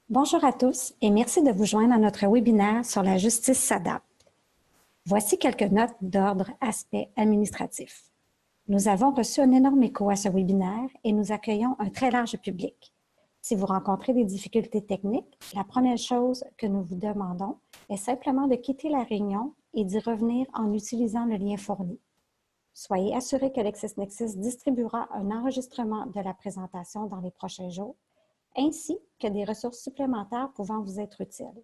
Bonjour à tous et merci de vous joindre à notre webinaire sur la justice s'adapte. Voici quelques notes d'ordre aspect administratif. Nous avons reçu un énorme écho à ce webinaire et nous accueillons un très large public. Si vous rencontrez des difficultés techniques, la première chose que nous vous demandons est simplement de quitter la réunion et d'y revenir en utilisant le lien fourni. Soyez assurés que LexisNexis distribuera un enregistrement de la présentation dans les prochains jours, ainsi que des ressources supplémentaires pouvant vous être utiles.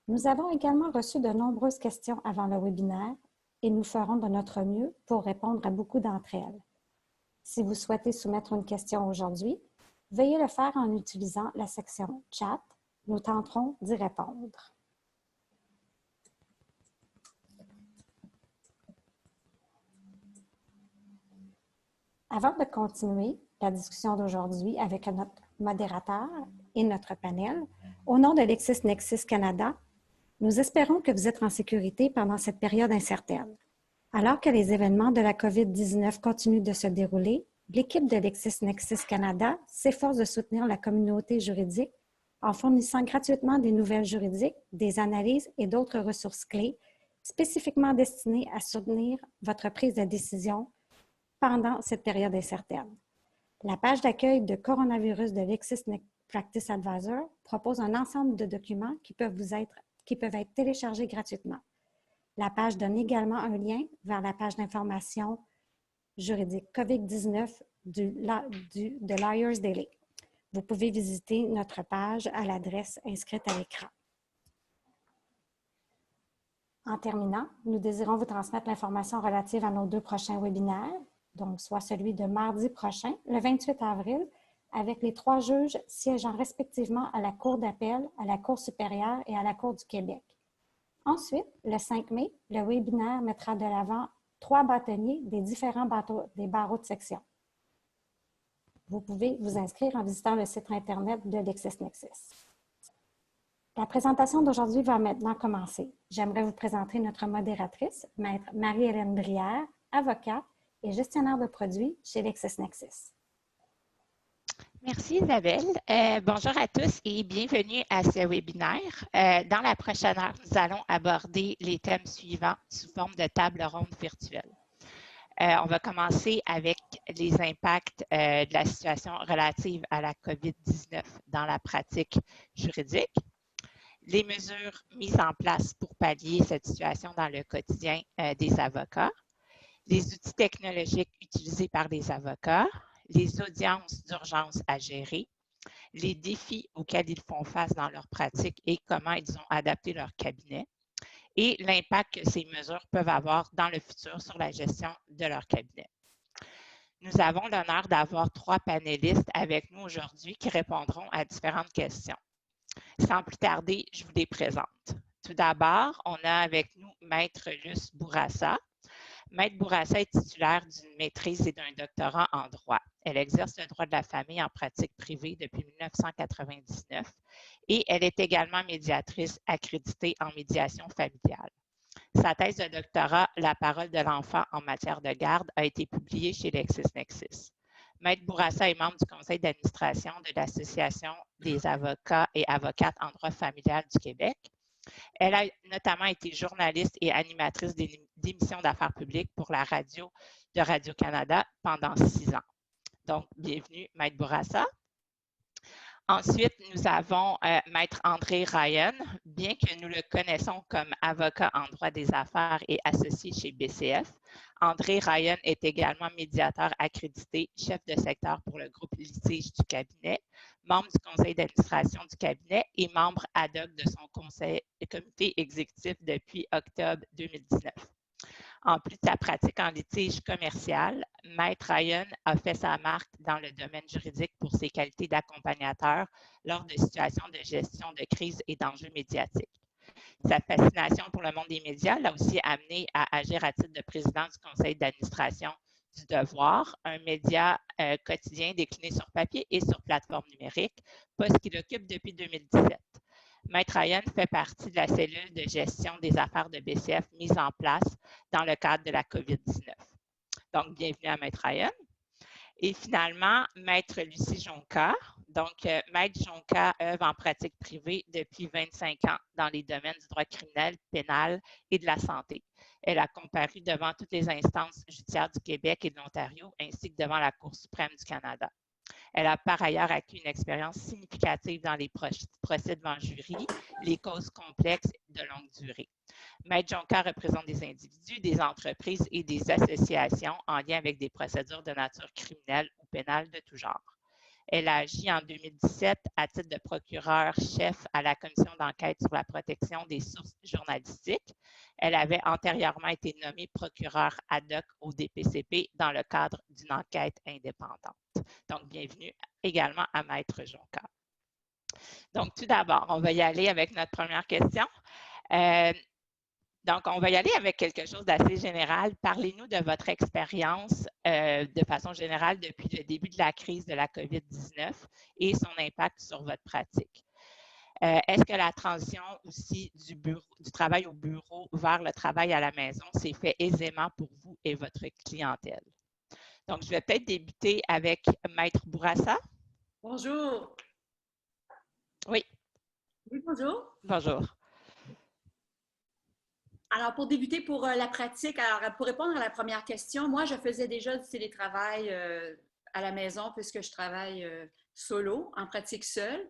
Nous avons également reçu de nombreuses questions avant le webinaire et nous ferons de notre mieux pour répondre à beaucoup d'entre elles. Si vous souhaitez soumettre une question aujourd'hui, veuillez le faire en utilisant la section « Chat ». Nous tenterons d'y répondre. Avant de continuer la discussion d'aujourd'hui avec notre modérateur et notre panel, au nom de LexisNexis Canada, nous espérons que vous êtes en sécurité pendant cette période incertaine. Alors que les événements de la COVID-19 continuent de se dérouler, l'équipe de LexisNexis Canada s'efforce de soutenir la communauté juridique en fournissant gratuitement des nouvelles juridiques, des analyses et d'autres ressources clés spécifiquement destinées à soutenir votre prise de décision pendant cette période incertaine. La page d'accueil de coronavirus de LexisNexis Practice Advisor propose un ensemble de documents qui peuvent être téléchargés gratuitement. La page donne également un lien vers la page d'information juridique COVID-19 de Lawyers Daily. Vous pouvez visiter notre page à l'adresse inscrite à l'écran. En terminant, nous désirons vous transmettre l'information relative à nos deux prochains webinaires, donc soit celui de mardi prochain, le 28 avril, avec les 3 juges siégeant respectivement à la Cour d'appel, à la Cour supérieure et à la Cour du Québec. Ensuite, le 5 mai, le webinaire mettra de l'avant 3 bâtonniers des différents barreaux de section. Vous pouvez vous inscrire en visitant le site Internet de LexisNexis. La présentation d'aujourd'hui va maintenant commencer. J'aimerais vous présenter notre modératrice, Maître Marie-Hélène Brière, avocate et gestionnaire de produits chez LexisNexis. Merci Isabelle. Bonjour à tous et bienvenue à ce webinaire. Dans la prochaine heure, nous allons aborder les thèmes suivants sous forme de table ronde virtuelle. On va commencer avec les impacts de la situation relative à la COVID-19 dans la pratique juridique, les mesures mises en place pour pallier cette situation dans le quotidien des avocats, les outils technologiques utilisés par les avocats, les audiences d'urgence à gérer, les défis auxquels ils font face dans leur pratique et comment ils ont adapté leur cabinet, et l'impact que ces mesures peuvent avoir dans le futur sur la gestion de leur cabinet. Nous avons l'honneur d'avoir 3 panélistes avec nous aujourd'hui qui répondront à différentes questions. Sans plus tarder, je vous les présente. Tout d'abord, on a avec nous Maître Luce Bourassa. Maître Bourassa est titulaire d'une maîtrise et d'un doctorat en droit. Elle exerce le droit de la famille en pratique privée depuis 1999 et elle est également médiatrice accréditée en médiation familiale. Sa thèse de doctorat, La parole de l'enfant en matière de garde, a été publiée chez LexisNexis. Maître Bourassa est membre du conseil d'administration de l'Association des avocats et avocates en droit familial du Québec. Elle a notamment été journaliste et animatrice d'émissions d'affaires publiques pour la radio de Radio-Canada pendant 6 ans. Donc, bienvenue, Maître Bourassa. Ensuite, nous avons Maître André Ryan. Bien que nous le connaissons comme avocat en droit des affaires et associé chez BCF, André Ryan est également médiateur accrédité, chef de secteur pour le groupe litige du cabinet, membre du conseil d'administration du cabinet et membre ad hoc de son comité exécutif depuis octobre 2019. En plus de sa pratique en litige commercial, Maître Ryan a fait sa marque dans le domaine juridique pour ses qualités d'accompagnateur lors de situations de gestion de crise et d'enjeux médiatiques. Sa fascination pour le monde des médias l'a aussi amené à agir à titre de président du conseil d'administration du Devoir, un média quotidien décliné sur papier et sur plateforme numérique, poste qu'il occupe depuis 2017. Maître Ryan fait partie de la cellule de gestion des affaires de BCF mise en place dans le cadre de la COVID-19. Donc, bienvenue à Maître Ryan. Et finalement, Maître Lucie Jonca. Donc, Maître Jonca œuvre en pratique privée depuis 25 ans dans les domaines du droit criminel, pénal et de la santé. Elle a comparu devant toutes les instances judiciaires du Québec et de l'Ontario, ainsi que devant la Cour suprême du Canada. Elle a par ailleurs acquis une expérience significative dans les procès devant jury, les causes complexes de longue durée. Maître Jonca représente des individus, des entreprises et des associations en lien avec des procédures de nature criminelle ou pénale de tout genre. Elle a agi en 2017 à titre de procureur-chef à la commission d'enquête sur la protection des sources journalistiques. Elle avait antérieurement été nommée procureur ad hoc au DPCP dans le cadre d'une enquête indépendante. Donc, bienvenue également à Maître Jonca. Donc, tout d'abord, on va y aller avec notre première question. Donc, on va y aller avec quelque chose d'assez général. Parlez-nous de votre expérience de façon générale depuis le début de la crise de la COVID-19 et son impact sur votre pratique. Est-ce que la transition aussi du travail au bureau vers le travail à la maison s'est fait aisément pour vous et votre clientèle? Donc, je vais peut-être débuter avec Maître Bourassa. Bonjour. Oui. Oui, bonjour. Bonjour. Alors, pour débuter pour la pratique, alors pour répondre à la première question, moi, je faisais déjà du télétravail à la maison puisque je travaille solo, en pratique seule.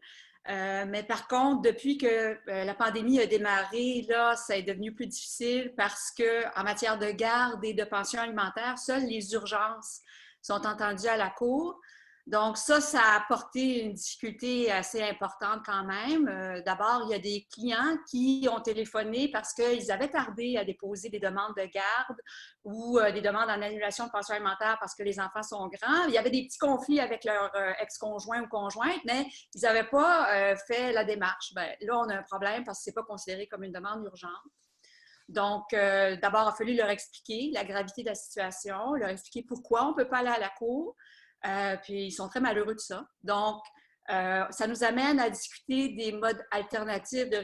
Mais par contre, depuis que la pandémie a démarré, là, ça est devenu plus difficile parce que en matière de garde et de pension alimentaire, seules les urgences sont entendues à la cour. Donc ça a apporté une difficulté assez importante quand même. D'abord, il y a des clients qui ont téléphoné parce qu'ils avaient tardé à déposer des demandes de garde ou des demandes en annulation de pension alimentaire parce que les enfants sont grands. Il y avait des petits conflits avec leur ex-conjoint ou conjointe, mais ils n'avaient pas fait la démarche. Bien, là, on a un problème parce que ce n'est pas considéré comme une demande urgente. Donc, d'abord, il a fallu leur expliquer la gravité de la situation, leur expliquer pourquoi on ne peut pas aller à la cour. Puis, ils sont très malheureux de ça. Donc, ça nous amène à discuter des modes alternatifs de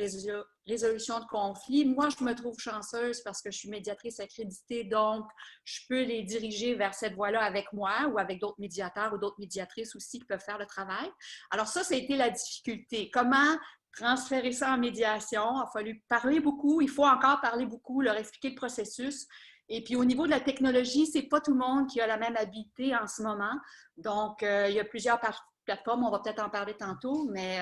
résolution de conflits. Moi, je me trouve chanceuse parce que je suis médiatrice accréditée, donc je peux les diriger vers cette voie-là avec moi ou avec d'autres médiateurs ou d'autres médiatrices aussi qui peuvent faire le travail. Alors ça a été la difficulté. Comment transférer ça en médiation? Il a fallu parler beaucoup, il faut encore parler beaucoup, leur expliquer le processus. Et puis, au niveau de la technologie, ce n'est pas tout le monde qui a la même habileté en ce moment. Donc, il y a plusieurs plateformes, on va peut-être en parler tantôt, mais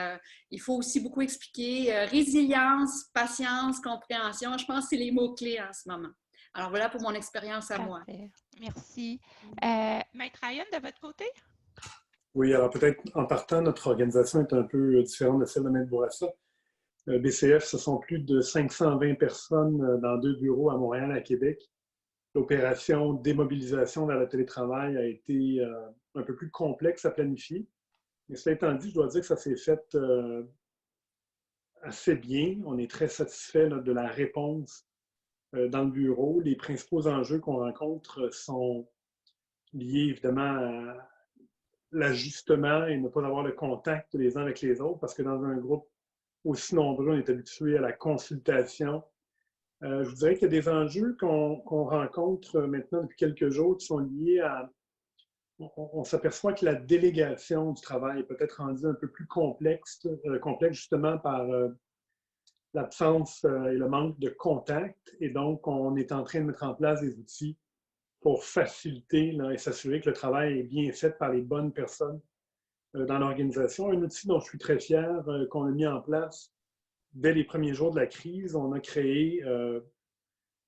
il faut aussi beaucoup expliquer résilience, patience, compréhension. Je pense que c'est les mots-clés en ce moment. Alors, voilà pour mon expérience à moi. Merci. Maître Ryan, de votre côté? Oui, alors peut-être en partant, notre organisation est un peu différente de celle de Maître Bourassa. BCF, ce sont plus de 520 personnes dans 2 bureaux à Montréal et à Québec. L'opération démobilisation vers le télétravail a été un peu plus complexe à planifier. Mais cela étant dit, je dois dire que ça s'est fait assez bien. On est très satisfait de la réponse dans le bureau. Les principaux enjeux qu'on rencontre sont liés évidemment à l'ajustement et ne pas avoir le contact les uns avec les autres, parce que dans un groupe aussi nombreux, on est habitué à la consultation. Je vous dirais qu'il y a des enjeux qu'on rencontre maintenant depuis quelques jours qui sont liés à... On s'aperçoit que la délégation du travail est peut-être rendue un peu plus complexe justement par l'absence et le manque de contact. Et donc, on est en train de mettre en place des outils pour faciliter là, et s'assurer que le travail est bien fait par les bonnes personnes dans l'organisation. Un outil dont je suis très fier qu'on a mis en place dès les premiers jours de la crise. On a créé,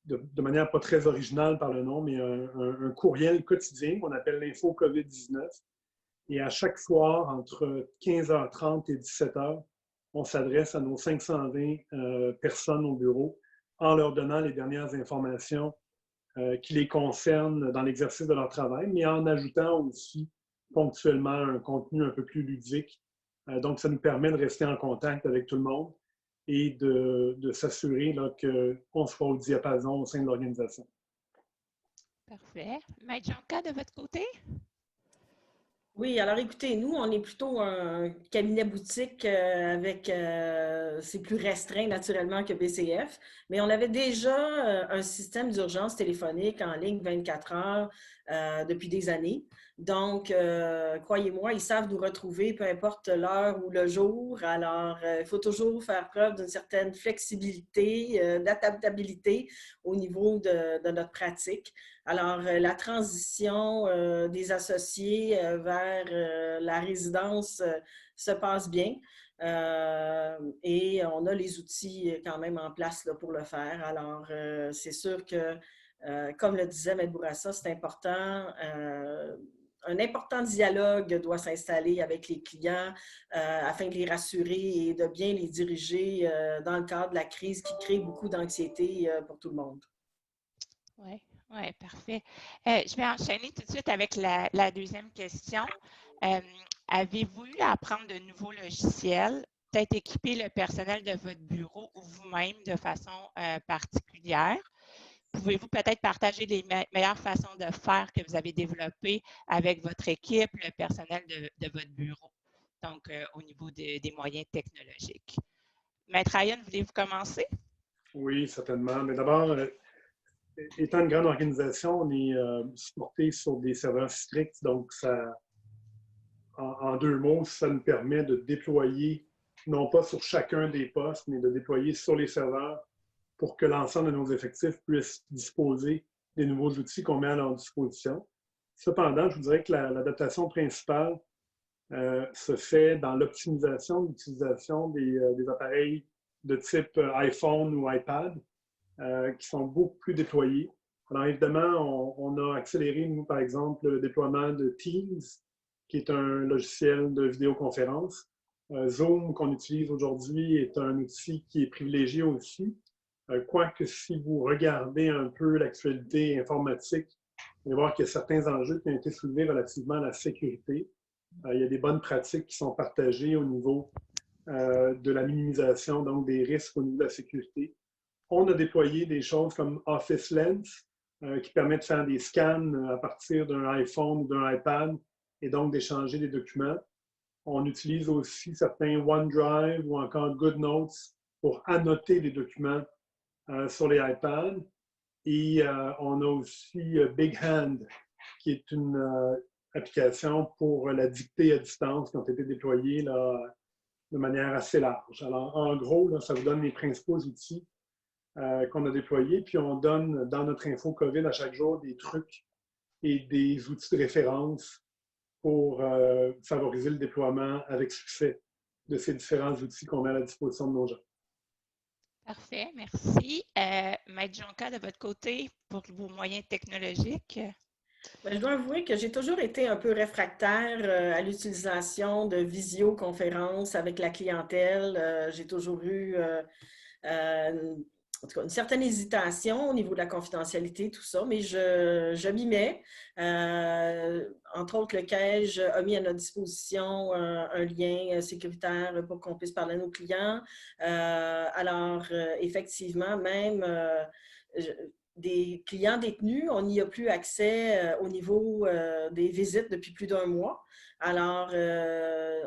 de manière pas très originale par le nom, mais un courriel quotidien qu'on appelle l'info COVID-19. Et à chaque soir, entre 15h30 et 17h, on s'adresse à nos 520 personnes au bureau en leur donnant les dernières informations qui les concernent dans l'exercice de leur travail, mais en ajoutant aussi ponctuellement un contenu un peu plus ludique. Donc, ça nous permet de rester en contact avec tout le monde et de s'assurer qu'on soit au diapason au sein de l'organisation. Parfait. Maître Jonca, de votre côté? Oui, alors écoutez, nous, on est plutôt un cabinet boutique c'est plus restreint naturellement que BCF, mais on avait déjà un système d'urgence téléphonique en ligne 24 heures depuis des années. Donc, croyez-moi, ils savent nous retrouver peu importe l'heure ou le jour. Alors, il faut toujours faire preuve d'une certaine flexibilité, d'adaptabilité au niveau de notre pratique. Alors, la transition des associés vers la résidence se passe bien et on a les outils quand même en place là, pour le faire. Alors, c'est sûr que, comme le disait Maître Bourassa, c'est important. Un important dialogue doit s'installer avec les clients afin de les rassurer et de bien les diriger dans le cadre de la crise qui crée beaucoup d'anxiété pour tout le monde. Oui, ouais, parfait. Je vais enchaîner tout de suite avec la deuxième question. Avez-vous eu à apprendre de nouveaux logiciels, peut-être équiper le personnel de votre bureau ou vous-même de façon particulière? Pouvez-vous peut-être partager les meilleures façons de faire que vous avez développées avec votre équipe, le personnel de votre bureau, donc au niveau des moyens technologiques? Maître Ryan, voulez-vous commencer? Oui, certainement. Mais d'abord, étant une grande organisation, on est supporté sur des serveurs stricts, donc ça, en deux mots, ça nous permet de déployer, non pas sur chacun des postes, mais de déployer sur les serveurs pour que l'ensemble de nos effectifs puissent disposer des nouveaux outils qu'on met à leur disposition. Cependant, je vous dirais que l'adaptation principale se fait dans l'optimisation de l'utilisation des appareils de type iPhone ou iPad qui sont beaucoup plus déployés. Alors évidemment, on a accéléré, nous, par exemple, le déploiement de Teams, qui est un logiciel de vidéoconférence. Zoom, qu'on utilise aujourd'hui, est un outil qui est privilégié aussi. Quoique si vous regardez un peu l'actualité informatique, vous allez voir qu'il y a certains enjeux qui ont été soulevés relativement à la sécurité. Il y a des bonnes pratiques qui sont partagées au niveau de la minimisation, donc des risques au niveau de la sécurité. On a déployé des choses comme Office Lens, qui permet de faire des scans à partir d'un iPhone ou d'un iPad et donc d'échanger des documents. On utilise aussi certains OneDrive ou encore GoodNotes pour annoter les documents sur les iPads. Et on a aussi Big Hand, qui est une application pour la dictée à distance qui ont été déployées là, de manière assez large. Alors, en gros, là, ça vous donne les principaux outils qu'on a déployés, puis on donne dans notre info COVID à chaque jour des trucs et des outils de référence pour favoriser le déploiement avec succès de ces différents outils qu'on met à la disposition de nos gens. Parfait, merci. Maître Jonca, de votre côté, pour vos moyens technologiques? Bien, je dois avouer que j'ai toujours été un peu réfractaire à l'utilisation de visioconférences avec la clientèle. J'ai toujours eu en tout cas, une certaine hésitation au niveau de la confidentialité, tout ça, mais je m'y mets. Entre autres, le CAEJ a mis à notre disposition un lien sécuritaire pour qu'on puisse parler à nos clients. Alors, effectivement, même des clients détenus, on n'y a plus accès au niveau des visites depuis plus d'un mois. Alors,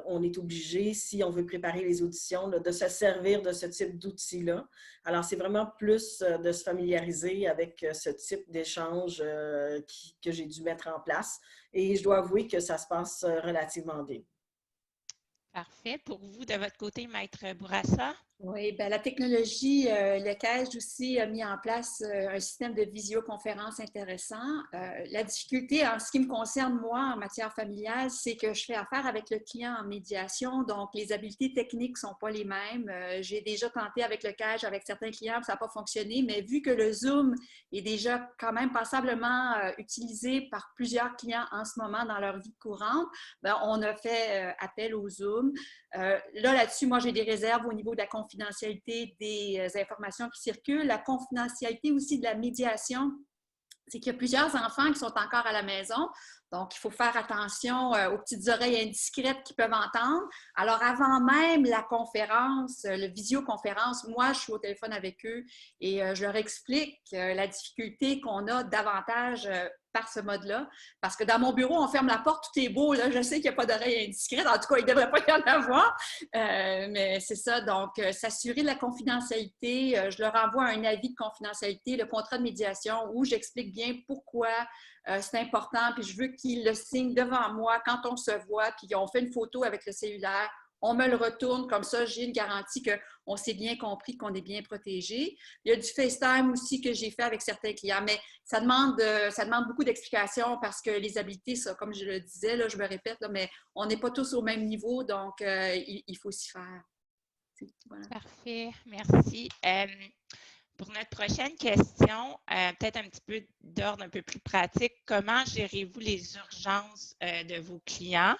on est obligé, si on veut préparer les auditions, là, de se servir de ce type d'outils-là. Alors, c'est vraiment plus de se familiariser avec ce type d'échange que j'ai dû mettre en place. Et je dois avouer que ça se passe relativement bien. Parfait. Pour vous, de votre côté, Maître Bourassa? Oui, bien, la technologie, le CAEJ aussi a mis en place un système de visioconférence intéressant. La difficulté, en ce qui me concerne, moi, en matière familiale, c'est que je fais affaire avec le client en médiation, donc les habiletés techniques ne sont pas les mêmes. J'ai déjà tenté avec le CAEJ, avec certains clients, ça n'a pas fonctionné, mais vu que le Zoom est déjà quand même passablement utilisé par plusieurs clients en ce moment dans leur vie courante, bien, on a fait appel au Zoom. Là-dessus, moi, j'ai des réserves au niveau de la confidentialité des informations qui circulent, la confidentialité aussi de la médiation. C'est qu'il y a plusieurs enfants qui sont encore à la maison, donc il faut faire attention aux petites oreilles indiscrètes qu'ils peuvent entendre. Alors, avant même la conférence, la visioconférence, moi, je suis au téléphone avec eux et je leur explique la difficulté qu'on a davantage par ce mode-là. Parce que dans mon bureau, on ferme la porte, tout est beau. Là, je sais qu'il n'y a pas d'oreille indiscrète. En tout cas, il ne devrait pas y en avoir. Mais c'est ça. Donc, s'assurer de la confidentialité. Je leur envoie un avis de confidentialité, le contrat de médiation, où j'explique bien pourquoi c'est important. Puis je veux qu'ils le signent devant moi quand on se voit. Puis on fait une photo avec le cellulaire. On me le retourne, comme ça, j'ai une garantie qu'on s'est bien compris, qu'on est bien protégé. Il y a du FaceTime aussi que j'ai fait avec certains clients, mais ça demande beaucoup d'explications parce que les habiletés, ça, comme je le disais, là, je me répète, là, mais on n'est pas tous au même niveau, donc il faut s'y faire. Voilà. Parfait, merci. Pour notre prochaine question, peut-être un petit peu d'ordre un peu plus pratique, comment gérez-vous les urgences de vos clients?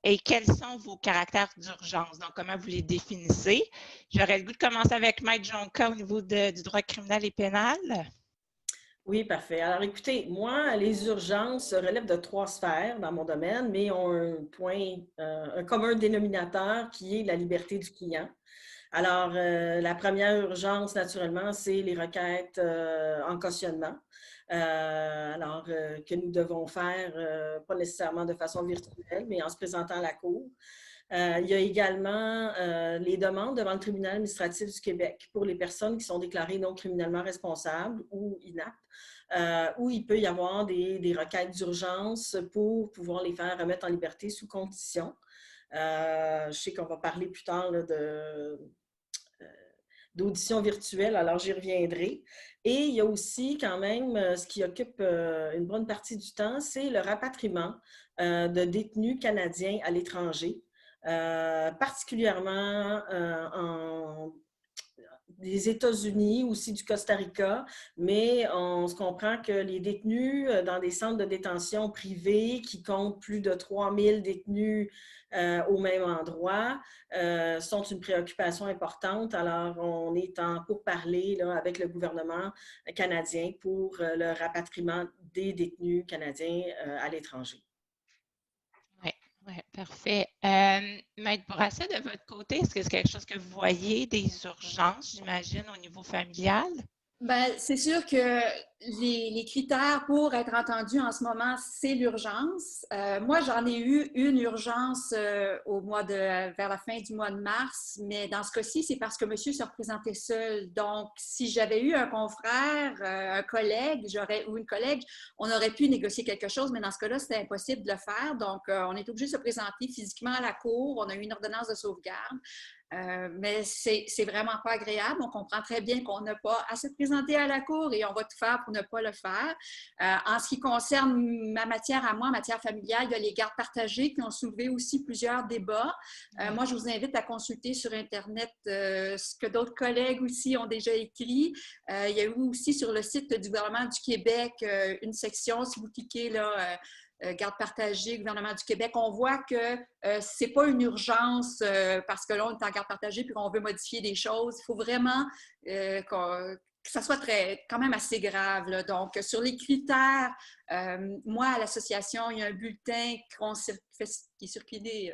Et quels sont vos caractères d'urgence? Donc, comment vous les définissez? J'aurais le goût de commencer avec Maître Jonca au niveau du droit criminel et pénal. Oui, parfait. Alors, écoutez, moi, les urgences relèvent de 3 sphères dans mon domaine, mais ont un commun dénominateur qui est la liberté du client. Alors, la première urgence, naturellement, c'est les requêtes en cautionnement. Que nous devons faire, pas nécessairement de façon virtuelle, mais en se présentant à la Cour. Il y a également les demandes devant le tribunal administratif du Québec pour les personnes qui sont déclarées non criminellement responsables ou inaptes, où il peut y avoir des requêtes d'urgence pour pouvoir les faire remettre en liberté sous condition. Je sais qu'on va parler plus tard là, d'audition virtuelle, alors j'y reviendrai. Et il y a aussi quand même ce qui occupe une bonne partie du temps, c'est le rapatriement de détenus canadiens à l'étranger, particulièrement des États-Unis, aussi du Costa Rica, mais on se comprend que les détenus dans des centres de détention privés qui comptent plus de 3000 détenus au même endroit sont une préoccupation importante. Alors, on est en pourparlers là, avec le gouvernement canadien pour le rapatriement des détenus canadiens à l'étranger. Oui, parfait. Maître Bourassa, de votre côté, est-ce que c'est quelque chose que vous voyez, des urgences, j'imagine, au niveau familial? Bien, c'est sûr que les critères pour être entendu en ce moment, c'est l'urgence. Moi, j'en ai eu une urgence vers la fin du mois de mars, mais dans ce cas-ci, c'est parce que monsieur se représentait seul. Donc, si j'avais eu un confrère, un collègue, ou une collègue, on aurait pu négocier quelque chose, mais dans ce cas-là, c'était impossible de le faire. Donc, on est obligé de se présenter physiquement à la cour. On a eu une ordonnance de sauvegarde. Mais c'est vraiment pas agréable. On comprend très bien qu'on n'a pas à se présenter à la cour et on va tout faire pour ne pas le faire. En ce qui concerne ma matière à moi, matière familiale, il y a les gardes partagées qui ont soulevé aussi plusieurs débats. Moi, je vous invite à consulter sur Internet ce que d'autres collègues aussi ont déjà écrit. Il y a eu aussi sur le site du gouvernement du Québec une section, si vous cliquez là, garde partagée, gouvernement du Québec, on voit que ce n'est pas une urgence parce que là, on est en garde partagée puis qu'on veut modifier des choses. Il faut vraiment que ça soit quand même assez grave, là. Donc, sur les critères, moi, à l'association, il y a un bulletin qu'on fait circuler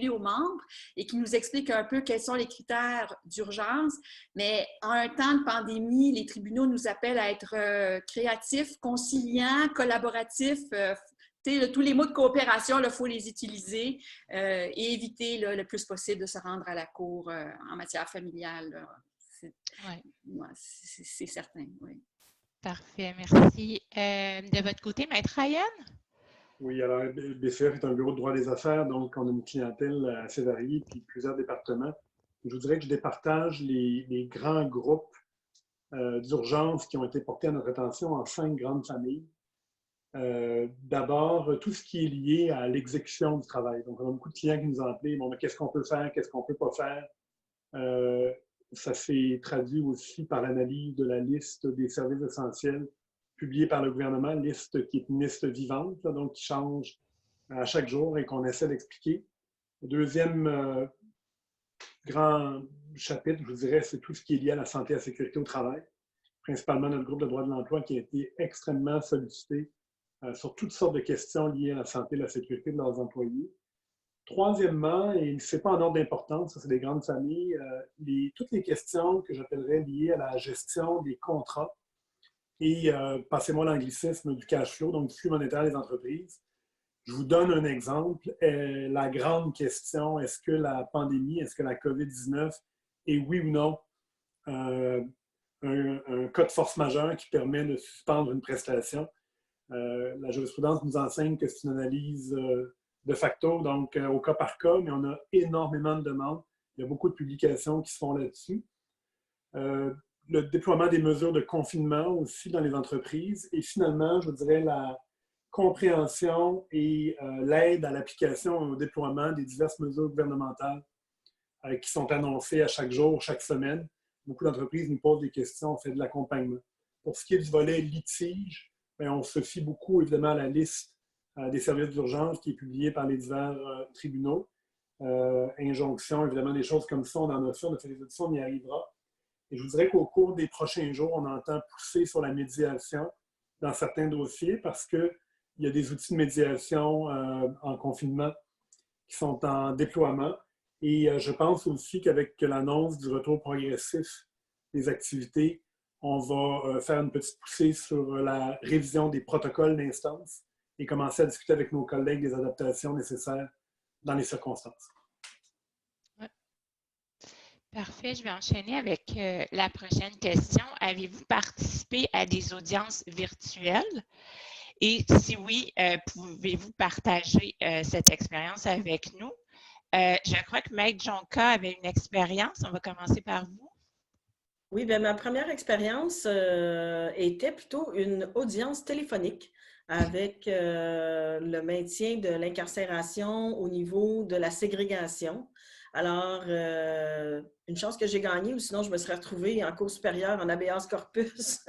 aux membres et qui nous explique un peu quels sont les critères d'urgence. Mais en un temps de pandémie, les tribunaux nous appellent à être créatifs, conciliants, collaboratifs. Tous les mots de coopération, il faut les utiliser et éviter là, le plus possible de se rendre à la cour en matière familiale. C'est certain, oui. Parfait, merci. De votre côté, Maître Ryan? Oui, alors BCF est un bureau de droit des affaires, donc on a une clientèle assez variée, puis plusieurs départements. Je vous dirais que je départage les grands groupes d'urgence qui ont été portés à notre attention en 5 grandes familles. D'abord, tout ce qui est lié à l'exécution du travail. Donc, on a beaucoup de clients qui nous ont appelés, bon, mais qu'est-ce qu'on peut faire, qu'est-ce qu'on ne peut pas faire? Ça s'est traduit aussi par l'analyse de la liste des services essentiels publiée par le gouvernement, liste qui est une liste vivante, là, donc qui change à chaque jour et qu'on essaie d'expliquer. Le deuxième grand chapitre, je vous dirais, c'est tout ce qui est lié à la santé et à la sécurité au travail, principalement notre groupe de droit de l'emploi qui a été extrêmement sollicité sur toutes sortes de questions liées à la santé et la sécurité de leurs employés. Troisièmement, et ce n'est pas en ordre d'importance, ça c'est des grandes familles, toutes les questions que j'appellerais liées à la gestion des contrats et, passez-moi l'anglicisme, du cash flow, donc du flux monétaire des entreprises. Je vous donne un exemple. La grande question, est-ce que la pandémie, est-ce que la COVID-19 est oui ou non un cas de force majeure qui permet de suspendre une prestation? La jurisprudence nous enseigne que c'est une analyse de facto, donc au cas par cas, mais on a énormément de demandes. Il y a beaucoup de publications qui se font là-dessus. Le déploiement des mesures de confinement aussi dans les entreprises et finalement, je dirais, la compréhension et l'aide à l'application et au déploiement des diverses mesures gouvernementales qui sont annoncées à chaque jour, chaque semaine. Beaucoup d'entreprises nous posent des questions, on fait de l'accompagnement. Pour ce qui est du volet litige, bien, on se fie beaucoup évidemment à la liste des services d'urgence qui est publiée par les divers tribunaux. Injonctions, évidemment, des choses comme ça, on en a fait, on a fait des auditions, on y arrivera. Et je vous dirais qu'au cours des prochains jours, on entend pousser sur la médiation dans certains dossiers parce qu'il y a des outils de médiation en confinement qui sont en déploiement. Et je pense aussi qu'avec l'annonce du retour progressif des activités, on va faire une petite poussée sur la révision des protocoles d'instance et commencer à discuter avec nos collègues des adaptations nécessaires dans les circonstances. Parfait, je vais enchaîner avec la prochaine question. Avez-vous participé à des audiences virtuelles? Et si oui, pouvez-vous partager cette expérience avec nous? Je crois que Maître Jonca avait une expérience. On va commencer par vous. Oui, bien, ma première expérience était plutôt une audience téléphonique avec le maintien de l'incarcération au niveau de la ségrégation. Alors, une chance que j'ai gagné, ou sinon je me serais retrouvée en cours supérieure en habeas corpus.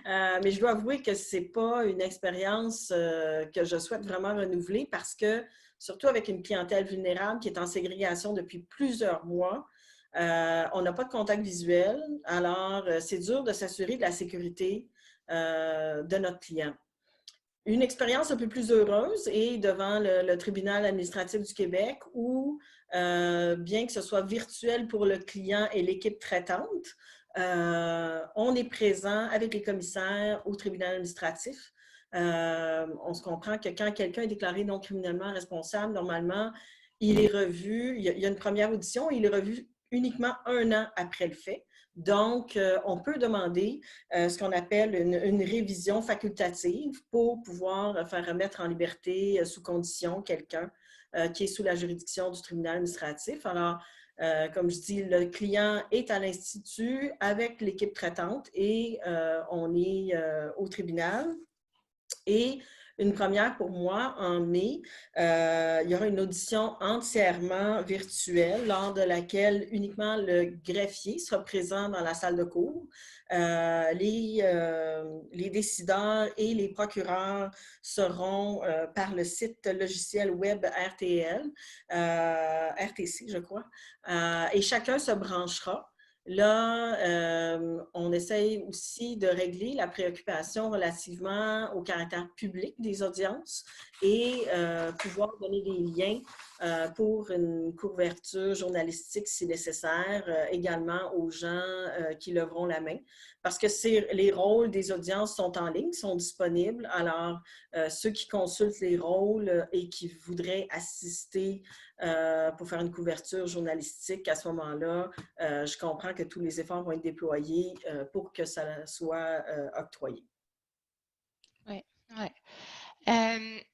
Mais je dois avouer que ce n'est pas une expérience que je souhaite vraiment renouveler parce que, surtout avec une clientèle vulnérable qui est en ségrégation depuis plusieurs mois, on n'a pas de contact visuel. Alors, c'est dur de s'assurer de la sécurité de notre client. Une expérience un peu plus heureuse est devant le tribunal administratif du Québec où, bien que ce soit virtuel pour le client et l'équipe traitante, on est présent avec les commissaires au tribunal administratif. On se comprend que quand quelqu'un est déclaré non criminellement responsable, normalement, il est revu, il y a une première audition, il est revu uniquement 1 an après le fait. Donc, on peut demander ce qu'on appelle une révision facultative pour pouvoir faire remettre en liberté sous condition quelqu'un qui est sous la juridiction du tribunal administratif. Alors, comme je dis, le client est à l'Institut avec l'équipe traitante et on est au tribunal. Et une première pour moi, en mai, il y aura une audition entièrement virtuelle lors de laquelle uniquement le greffier sera présent dans la salle de cours. Les décideurs et les procureurs seront par le site logiciel web RTC, je crois, et chacun se branchera. Là, on essaye aussi de régler la préoccupation relativement au caractère public des audiences et pouvoir donner des liens pour une couverture journalistique si nécessaire, également aux gens qui leveront la main. Parce que les rôles des audiences sont en ligne, sont disponibles. Alors, ceux qui consultent les rôles et qui voudraient assister pour faire une couverture journalistique, à ce moment-là, je comprends que tous les efforts vont être déployés pour que ça soit octroyé. Oui, oui.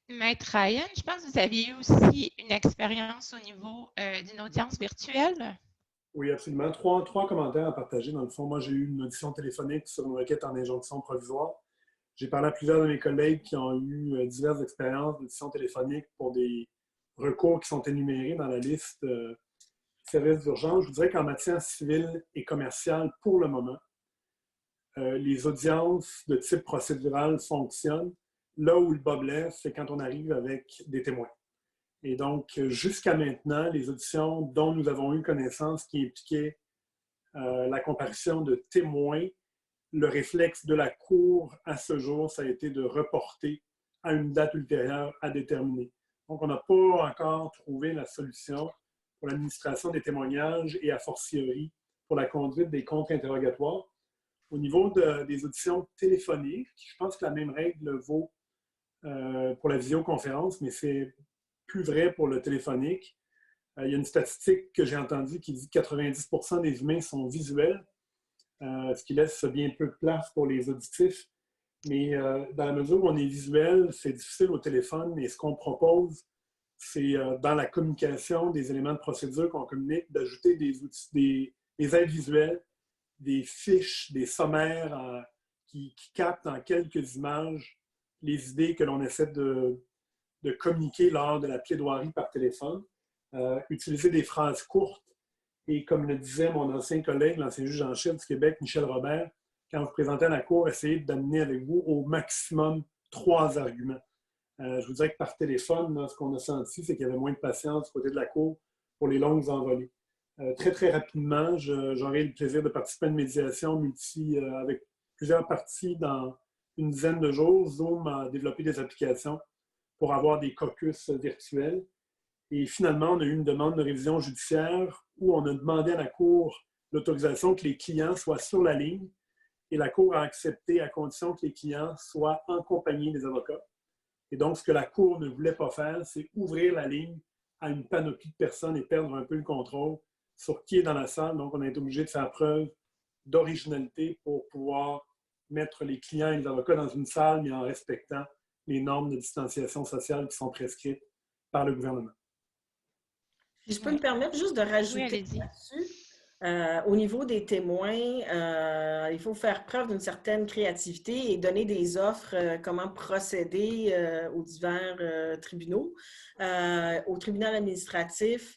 Maître Ryan, je pense que vous aviez eu aussi une expérience au niveau d'une audience virtuelle. Oui, absolument. Trois commentaires à partager. Dans le fond, moi, j'ai eu une audition téléphonique sur une requête en injonction provisoire. J'ai parlé à plusieurs de mes collègues qui ont eu diverses expériences d'audition téléphonique pour des recours qui sont énumérés dans la liste services d'urgence. Je vous dirais qu'en matière civile et commerciale, pour le moment, les audiences de type procédural fonctionnent. Là où le bas blesse, c'est quand on arrive avec des témoins. Et donc, jusqu'à maintenant, les auditions dont nous avons eu connaissance qui impliquaient la comparution de témoins, le réflexe de la Cour à ce jour, ça a été de reporter à une date ultérieure à déterminer. Donc, on n'a pas encore trouvé la solution pour l'administration des témoignages et a fortiori pour la conduite des contre-interrogatoires. Au niveau des auditions téléphoniques, je pense que la même règle vaut pour la visioconférence, mais c'est plus vrai pour le téléphonique. Il y a une statistique que j'ai entendue qui dit que 90% des humains sont visuels, ce qui laisse bien peu de place pour les auditifs. Mais dans la mesure où on est visuel, c'est difficile au téléphone. Et ce qu'on propose, c'est dans la communication des éléments de procédure qu'on communique, d'ajouter des outils, des aides visuelles, des fiches, des sommaires qui captent en quelques images les idées que l'on essaie de communiquer lors de la plaidoirie par téléphone. Utiliser des phrases courtes. Et comme le disait mon ancien collègue, l'ancien juge en chef du Québec, Michel Robert, quand vous présentez à la Cour, essayez d'amener avec vous au maximum 3 arguments. Je vous dirais que par téléphone, là, ce qu'on a senti, c'est qu'il y avait moins de patience du côté de la Cour pour les longues envolées. Très, très rapidement, j'aurai le plaisir de participer à une médiation avec plusieurs parties dans une dizaine de jours. Zoom a développé des applications pour avoir des caucus virtuels. Et finalement, on a eu une demande de révision judiciaire où on a demandé à la Cour l'autorisation que les clients soient sur la ligne. Et la Cour a accepté à condition que les clients soient en compagnie des avocats. Et donc, ce que la Cour ne voulait pas faire, c'est ouvrir la ligne à une panoplie de personnes et perdre un peu le contrôle sur qui est dans la salle. Donc, on a été obligé de faire preuve d'originalité pour pouvoir mettre les clients et les avocats dans une salle, mais en respectant les normes de distanciation sociale qui sont prescrites par le gouvernement. Si je peux me permettre juste de rajouter là-dessus, au niveau des témoins, il faut faire preuve d'une certaine créativité et donner des offres, comment procéder aux divers tribunaux. Au tribunal administratif,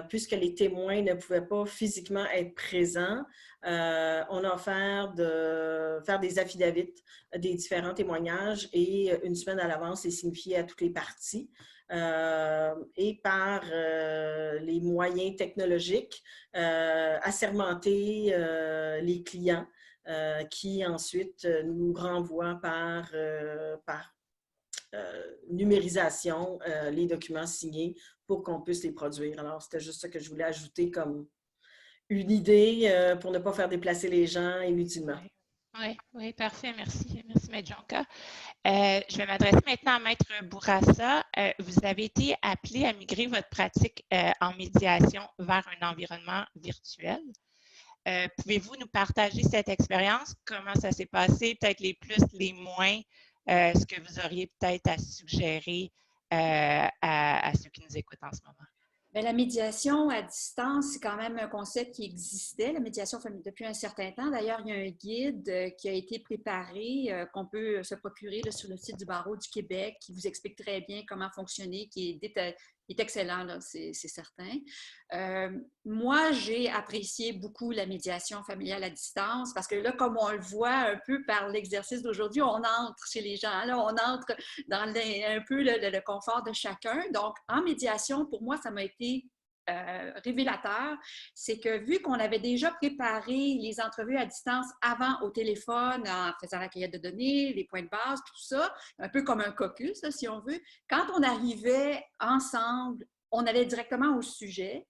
puisque les témoins ne pouvaient pas physiquement être présents, on a offert de faire des affidavits des différents témoignages et une semaine à l'avance, c'est signifié à toutes les parties. Et par les moyens technologiques, assermenter les clients qui ensuite nous renvoient par numérisation les documents signés pour qu'on puisse les produire. Alors, c'était juste ça que je voulais ajouter comme une idée pour ne pas faire déplacer les gens inutilement. Oui, parfait. Merci. Merci, Maître Jonca. Je vais m'adresser maintenant à Maître Bourassa. Vous avez été appelé à migrer votre pratique en médiation vers un environnement virtuel. Pouvez-vous nous partager cette expérience? Comment ça s'est passé? Peut-être les plus, les moins, ce que vous auriez peut-être à suggérer à ceux qui nous écoutent en ce moment? Bien, la médiation à distance, c'est quand même un concept qui existait, la médiation depuis un certain temps. D'ailleurs, il y a un guide qui a été préparé, qu'on peut se procurer là, sur le site du Barreau du Québec, qui vous explique très bien comment fonctionner, qui est excellent, c'est certain. Moi, j'ai apprécié beaucoup la médiation familiale à distance parce que là, comme on le voit un peu par l'exercice d'aujourd'hui, on entre chez les gens, là, on entre dans un peu le confort de chacun. Donc, en médiation, pour moi, ça m'a été révélateur, c'est que vu qu'on avait déjà préparé les entrevues à distance avant au téléphone, en faisant la cueillette de données, les points de base, tout ça, un peu comme un caucus, là, si on veut, quand on arrivait ensemble, on allait directement au sujet.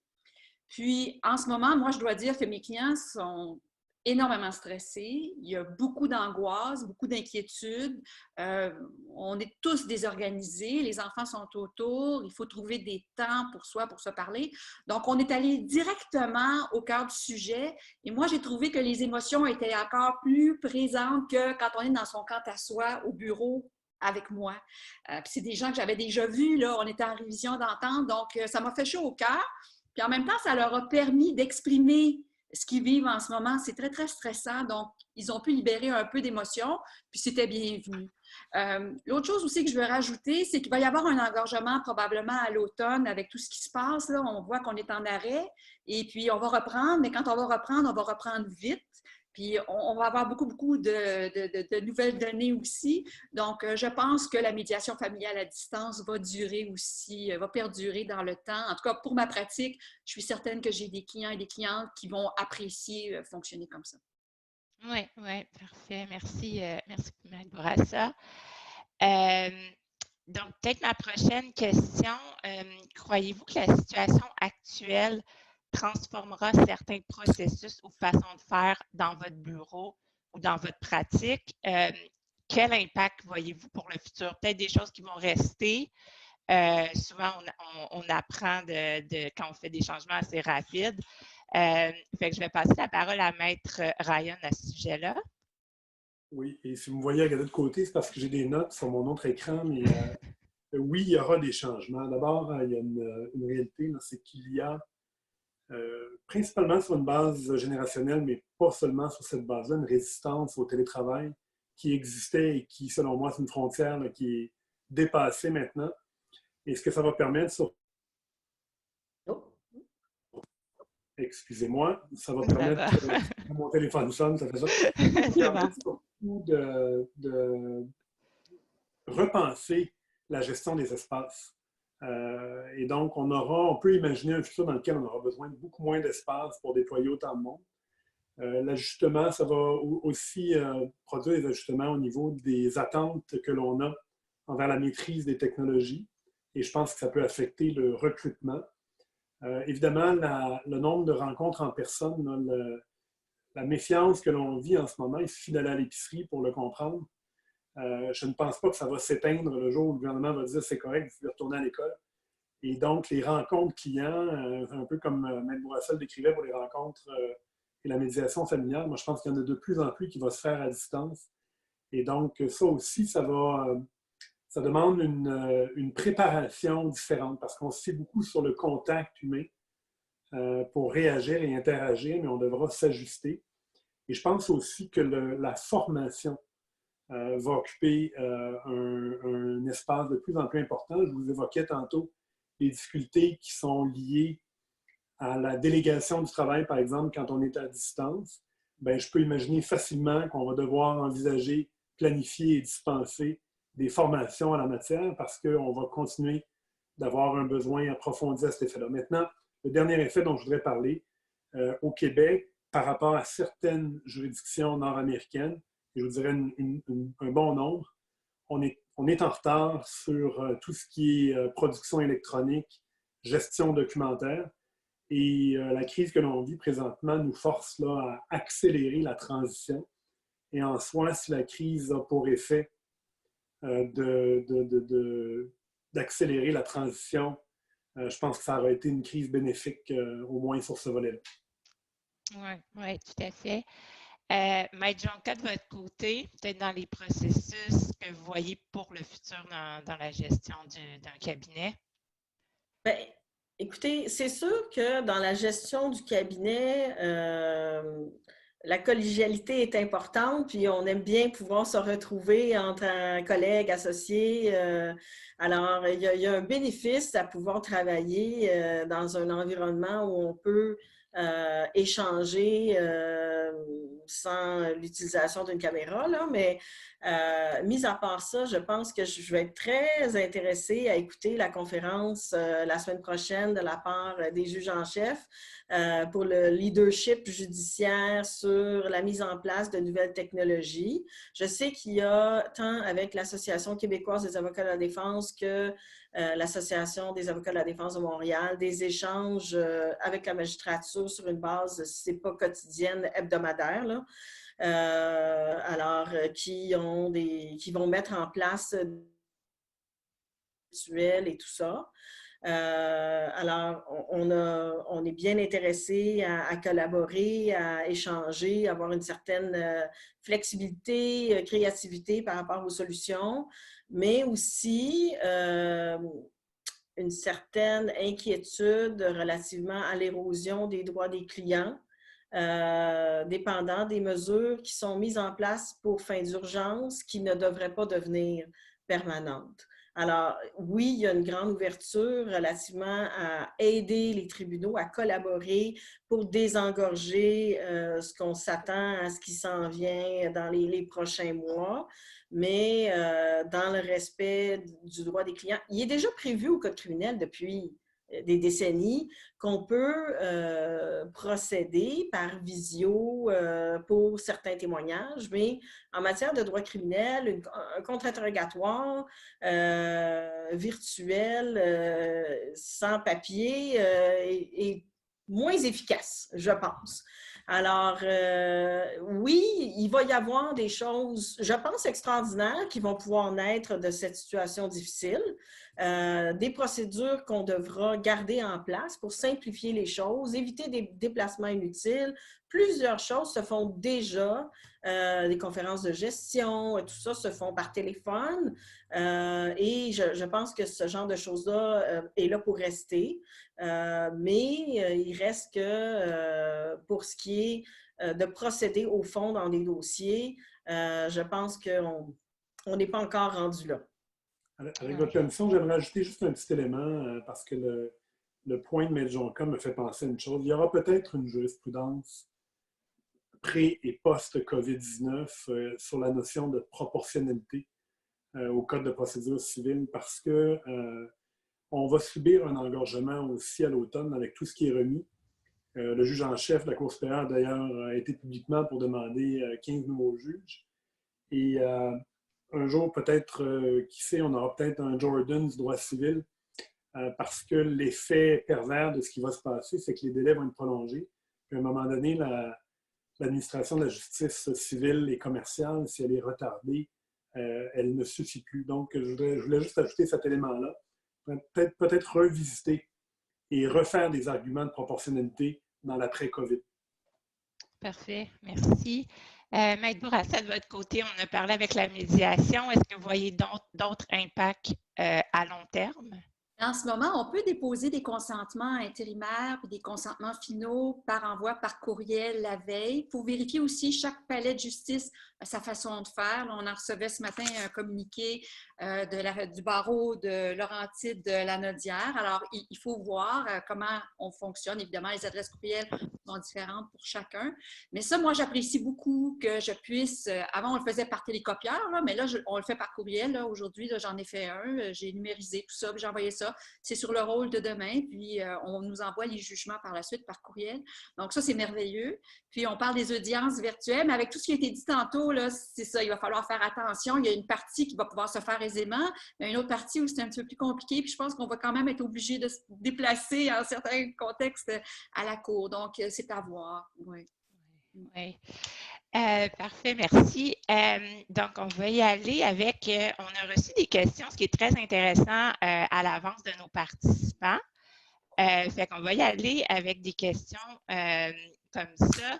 Puis, en ce moment, moi, je dois dire que mes clients sont énormément stressés. Il y a beaucoup d'angoisse, beaucoup d'inquiétude. On est tous désorganisés. Les enfants sont autour. Il faut trouver des temps pour soi, pour se parler. Donc, on est allé directement au cœur du sujet. Et moi, j'ai trouvé que les émotions étaient encore plus présentes que quand on est dans son camp à soi, au bureau, avec moi. Puis c'est des gens que j'avais déjà vus, là. On était en révision d'entente. Donc, ça m'a fait chaud au cœur. Puis en même temps, ça leur a permis d'exprimer ce qu'ils vivent en ce moment. C'est très, très stressant. Donc, ils ont pu libérer un peu d'émotions, puis c'était bienvenu. L'autre chose aussi que je veux rajouter, c'est qu'il va y avoir un engorgement probablement à l'automne avec tout ce qui se passe. Là, on voit qu'on est en arrêt et puis on va reprendre, mais quand on va reprendre vite. Puis, on va avoir beaucoup de nouvelles données aussi. Donc, je pense que la médiation familiale à distance va durer aussi, va perdurer dans le temps. En tout cas, pour ma pratique, je suis certaine que j'ai des clients et des clientes qui vont apprécier fonctionner comme ça. Oui, parfait. Merci, merci, Mme Bourassa. Donc, peut-être ma prochaine question. Croyez-vous que la situation actuelle transformera certains processus ou façons de faire dans votre bureau ou dans votre pratique, quel impact voyez-vous pour le futur? Peut-être des choses qui vont rester. Souvent, on apprend quand on fait des changements assez rapides. Fait que je vais passer la parole à Maître Ryan à ce sujet-là. Oui, et si vous me voyez regarder de côté, c'est parce que j'ai des notes sur mon autre écran, mais oui, il y aura des changements. D'abord, il y a une réalité, c'est qu'il y a, principalement sur une base générationnelle, mais pas seulement sur cette base-là, une résistance au télétravail qui existait et qui, selon moi, c'est une frontière là, qui est dépassée maintenant. Et ce que ça va permettre sur... Excusez-moi, ça va permettre... mon téléphone sonne, ça fait ça. Ça va permettre surtout de repenser la gestion des espaces. Et donc, on peut imaginer un futur dans lequel on aura besoin de beaucoup moins d'espace pour déployer autant de monde. L'ajustement, ça va aussi produire des ajustements au niveau des attentes que l'on a envers la maîtrise des technologies. Et je pense que ça peut affecter le recrutement. Évidemment, le nombre de rencontres en personne, là, la méfiance que l'on vit en ce moment, il suffit d'aller à l'épicerie pour le comprendre. Je ne pense pas que ça va s'éteindre le jour où le gouvernement va dire c'est correct, vous pouvez retourner à l'école. Et donc, les rencontres clients, un peu comme Mme Bourassa le décrivait pour les rencontres et la médiation familiale, moi, je pense qu'il y en a de plus en plus qui va se faire à distance. Et donc, ça aussi, ça demande une préparation différente parce qu'on se fie beaucoup sur le contact humain pour réagir et interagir, mais on devra s'ajuster. Et je pense aussi que la formation va occuper un espace de plus en plus important. Je vous évoquais tantôt les difficultés qui sont liées à la délégation du travail, par exemple, quand on est à distance. Bien, je peux imaginer facilement qu'on va devoir envisager, planifier et dispenser des formations à la matière parce qu'on va continuer d'avoir un besoin approfondi à cet effet-là. Maintenant, le dernier effet dont je voudrais parler, au Québec, par rapport à certaines juridictions nord-américaines, et je vous dirais un bon nombre, on est en retard sur tout ce qui est production électronique, gestion documentaire. Et la crise que l'on vit présentement nous force là, à accélérer la transition. Et en soi, si la crise a pour effet d'accélérer la transition, je pense que ça aurait été une crise bénéfique, au moins sur ce volet-là. Oui, tout à fait. Maître Jonca, de votre côté, peut-être dans les processus que vous voyez pour le futur dans la gestion d'un cabinet? Bien, écoutez, c'est sûr que dans la gestion du cabinet, la collégialité est importante, puis on aime bien pouvoir se retrouver entre collègues, associés. Alors, il y a un bénéfice à pouvoir travailler dans un environnement où on peut échanger sans l'utilisation d'une caméra, là, mais mis à part ça, je pense que je vais être très intéressée à écouter la conférence la semaine prochaine de la part des juges en chef pour le leadership judiciaire sur la mise en place de nouvelles technologies. Je sais qu'il y a tant avec l'Association québécoise des avocats de la défense que l'Association des avocats de la défense de Montréal, des échanges avec la magistrature sur une base, c'est pas quotidienne, hebdomadaire, là. Qui vont mettre en place virtuel et tout ça. On est bien intéressé à collaborer, à échanger, à avoir une certaine flexibilité, créativité par rapport aux solutions, mais aussi une certaine inquiétude relativement à l'érosion des droits des clients, dépendant des mesures qui sont mises en place pour fin d'urgence qui ne devraient pas devenir permanentes. Alors, oui, il y a une grande ouverture relativement à aider les tribunaux à collaborer pour désengorger ce qu'on s'attend à ce qui s'en vient dans les prochains mois, mais dans le respect du droit des clients. Il est déjà prévu au Code criminel depuis des décennies qu'on peut procéder par visio pour certains témoignages, mais en matière de droit criminel, un contre-interrogatoire virtuel sans papier est moins efficace, je pense. Alors, oui, il va y avoir des choses, je pense, extraordinaires qui vont pouvoir naître de cette situation difficile. Des procédures qu'on devra garder en place pour simplifier les choses, éviter des déplacements inutiles. Plusieurs choses se font déjà. Les conférences de gestion, tout ça se font par téléphone. Et je pense que ce genre de choses-là est là pour rester. Mais il reste que pour ce qui est de procéder au fond dans des dossiers, je pense qu'on n'est pas encore rendu là. Avec votre permission, j'aimerais ajouter juste un petit élément parce que le point de Maître Jonca me fait penser à une chose. Il y aura peut-être une jurisprudence pré- et post-COVID-19 sur la notion de proportionnalité au Code de procédure civile parce que on va subir un engorgement aussi à l'automne avec tout ce qui est remis. Le juge en chef de la Cour supérieure, d'ailleurs, a été publiquement pour demander 15 nouveaux juges. Et un jour, peut-être, qui sait, on aura peut-être un Jordan du droit civil parce que l'effet pervers de ce qui va se passer, c'est que les délais vont être prolongés. Puis à un moment donné, l'administration de la justice civile et commerciale, si elle est retardée, elle ne suffit plus. Donc, je voulais juste ajouter cet élément-là. Peut-être revisiter et refaire des arguments de proportionnalité dans l'après-COVID. Parfait, merci. Maître Bourassa, de votre côté, on a parlé avec la médiation. Est-ce que vous voyez d'autres impacts à long terme? En ce moment, on peut déposer des consentements intérimaires et des consentements finaux par envoi par courriel la veille. Il faut vérifier aussi chaque palais de justice sa façon de faire. On en recevait ce matin un communiqué du barreau de Laurentide de la Nodière. Alors, il faut voir comment on fonctionne. Évidemment, les adresses courriel sont différentes pour chacun. Mais ça, moi, j'apprécie beaucoup que je puisse... avant, on le faisait par télécopieur, là, mais là, on le fait par courriel. Aujourd'hui, j'en ai fait un. J'ai numérisé tout ça, puis j'ai envoyé ça. C'est sur le rôle de demain, puis on nous envoie les jugements par la suite par courriel. Donc ça, c'est merveilleux. Puis on parle des audiences virtuelles, mais avec tout ce qui a été dit tantôt, là, c'est ça, il va falloir faire attention. Il y a une partie qui va pouvoir se faire aisément, mais une autre partie où c'est un petit peu plus compliqué, puis je pense qu'on va quand même être obligé de se déplacer en certains contextes à la cour. Donc, c'est à voir. Oui. Oui. Parfait, merci. Donc, on va y aller avec, on a reçu des questions, ce qui est très intéressant à l'avance de nos participants. Fait qu'on va y aller avec des questions comme ça.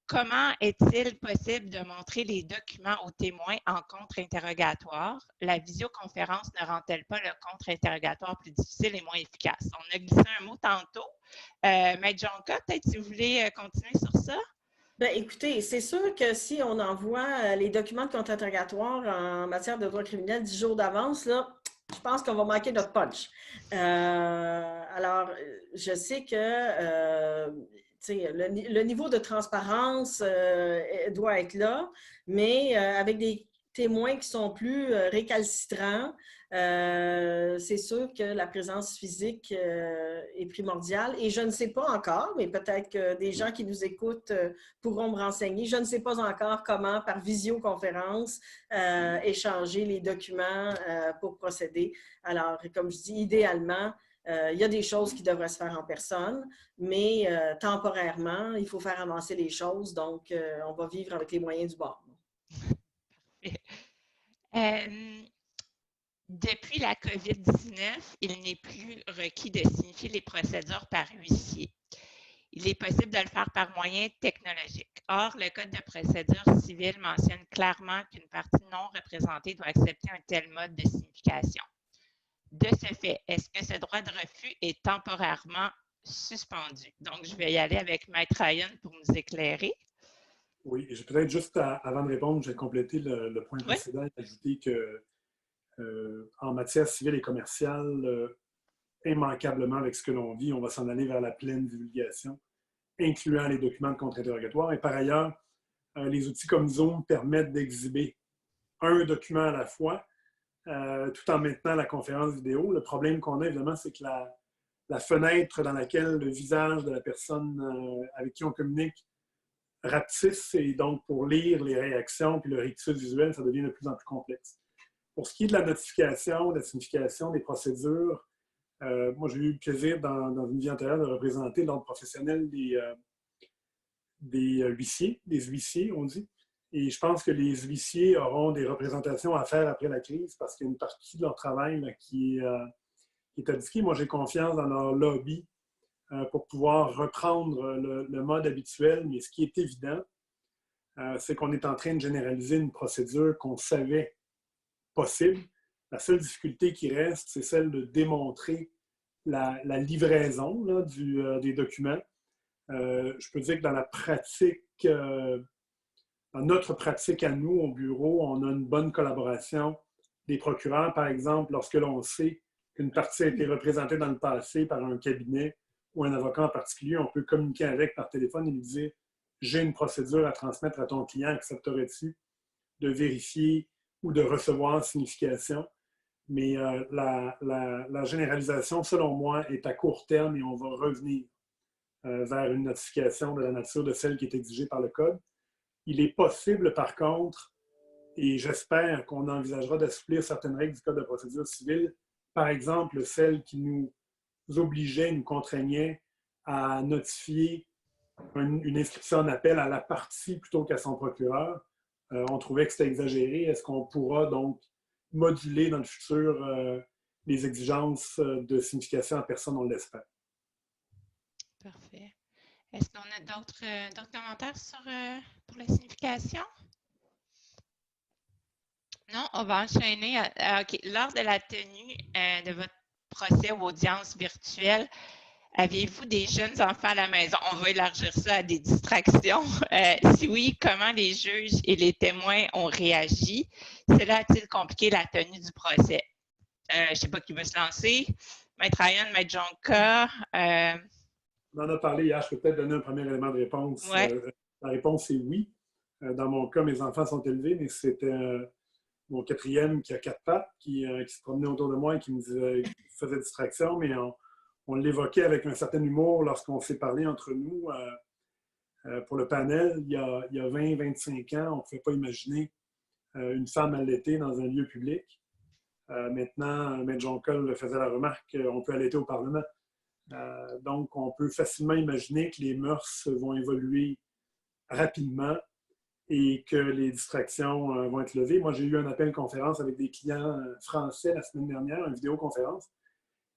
Comment est-il possible de montrer les documents aux témoins en contre-interrogatoire? La visioconférence ne rend-elle pas le contre-interrogatoire plus difficile et moins efficace? On a glissé un mot tantôt. Maître Jonca, peut-être si vous voulez continuer sur ça? Bien, écoutez, c'est sûr que si on envoie les documents de contre-interrogatoire en matière de droit criminel 10 jours d'avance, là, je pense qu'on va manquer notre punch. Alors, je sais que le niveau de transparence doit être là, mais avec des témoins qui sont plus récalcitrants, c'est sûr que la présence physique est primordiale. Et je ne sais pas encore, mais peut-être que des gens qui nous écoutent pourront me renseigner. Je ne sais pas encore comment, par visioconférence, échanger les documents pour procéder. Alors, comme je dis, idéalement, il y a des choses qui devraient se faire en personne, mais temporairement, il faut faire avancer les choses. Donc, on va vivre avec les moyens du bord. Depuis la COVID-19, il n'est plus requis de signifier les procédures par huissier. Il est possible de le faire par moyen technologique. Or, le Code de procédure civile mentionne clairement qu'une partie non représentée doit accepter un tel mode de signification. De ce fait, est-ce que ce droit de refus est temporairement suspendu? Donc, je vais y aller avec Maître Ryan pour nous éclairer. Oui, peut-être juste avant de répondre, j'ai complété le point précédent et ajouté que en matière civile et commerciale, immanquablement avec ce que l'on vit, on va s'en aller vers la pleine divulgation, incluant les documents de contre-interrogatoire. Et par ailleurs, les outils comme Zoom permettent d'exhiber un document à la fois, tout en maintenant la conférence vidéo. Le problème qu'on a, évidemment, c'est que la fenêtre dans laquelle le visage de la personne avec qui on communique rapetisse, et donc pour lire les réactions puis le rectifié visuel, ça devient de plus en plus complexe. Pour ce qui est de la notification, de la signification des procédures, moi j'ai eu le plaisir dans une vie antérieure de représenter l'ordre professionnel des huissiers, on dit. Et je pense que les huissiers auront des représentations à faire après la crise parce qu'il y a une partie de leur travail là, qui est indiquée. Moi, j'ai confiance dans leur lobby pour pouvoir reprendre le mode habituel. Mais ce qui est évident, c'est qu'on est en train de généraliser une procédure qu'on savait possible. La seule difficulté qui reste, c'est celle de démontrer la livraison là, des documents. Je peux dire que dans la pratique, dans notre pratique à nous, au bureau, on a une bonne collaboration des procureurs. Par exemple, lorsque l'on sait qu'une partie a été représentée dans le passé par un cabinet ou un avocat en particulier, on peut communiquer avec par téléphone et lui dire « J'ai une procédure à transmettre à ton client, accepterais-tu de vérifier ou de recevoir signification? » Mais la généralisation, selon moi, est à court terme et on va revenir vers une notification de la nature de celle qui est exigée par le Code. Il est possible, par contre, et j'espère qu'on envisagera d'assouplir certaines règles du Code de procédure civile, par exemple celles qui nous obligeaient, nous contraignaient à notifier une inscription en appel à la partie plutôt qu'à son procureur. On trouvait que c'était exagéré. Est-ce qu'on pourra donc moduler dans le futur les exigences de signification en personne, on l'espère. Parfait. Est-ce qu'on a d'autres commentaires pour la signification? Non, on va enchaîner. OK. Lors de la tenue de votre procès ou audience virtuelle, aviez-vous des jeunes enfants à la maison? On va élargir ça à des distractions. Si oui, comment les juges et les témoins ont réagi? Cela a-t-il compliqué la tenue du procès? Je ne sais pas qui veut se lancer. Maître Ryan, Maître Jonca. On en a parlé hier. Je peux peut-être donner un premier élément de réponse. Ouais. La réponse est oui. Dans mon cas, mes enfants sont élevés, mais c'était mon quatrième qui a 4 pattes, qui se promenait autour de moi et qui me disait, qui faisait distraction, mais on l'évoquait avec un certain humour lorsqu'on s'est parlé entre nous. Pour le panel, il y a 20-25 ans, on ne pouvait pas imaginer une femme allaitée dans un lieu public. Maintenant, M. Jonca faisait la remarque, on peut allaiter au Parlement. Donc, on peut facilement imaginer que les mœurs vont évoluer rapidement et que les distractions vont être levées. Moi, j'ai eu un appel conférence avec des clients français la semaine dernière, une vidéoconférence.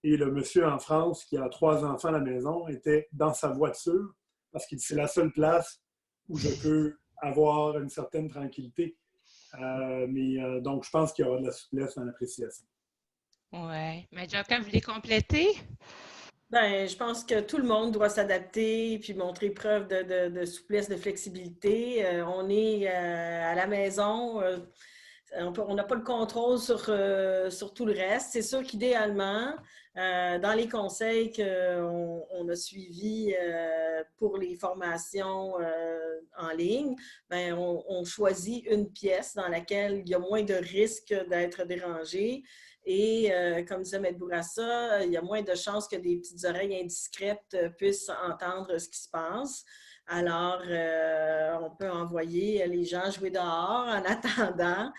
Et le monsieur en France, qui a 3 enfants à la maison, était dans sa voiture parce que c'est la seule place où je peux avoir une certaine tranquillité. Donc, je pense qu'il y aura de la souplesse dans l'appréciation. Oui. Mais Jonca, vous voulez compléter? Bien, je pense que tout le monde doit s'adapter et puis montrer preuve de souplesse, de flexibilité. On est à la maison, on n'a pas le contrôle sur tout le reste. C'est sûr qu'idéalement, dans les conseils qu'on a suivis pour les formations en ligne, bien, on choisit une pièce dans laquelle il y a moins de risques d'être dérangé. Et comme disait M. Bourassa, il y a moins de chances que des petites oreilles indiscrètes puissent entendre ce qui se passe. Alors, on peut envoyer les gens jouer dehors en attendant.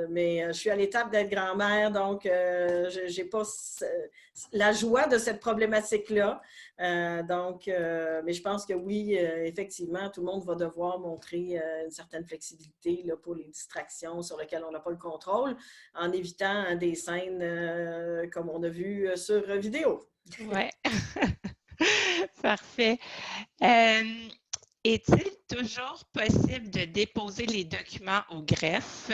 Mais je suis à l'étape d'être grand-mère, donc je n'ai pas la joie de cette problématique-là. Mais je pense que oui, effectivement, tout le monde va devoir montrer une certaine flexibilité là, pour les distractions sur lesquelles on n'a pas le contrôle, en évitant des scènes comme on a vu sur vidéo. Oui. Parfait. Est-il toujours possible de déposer les documents au greffe?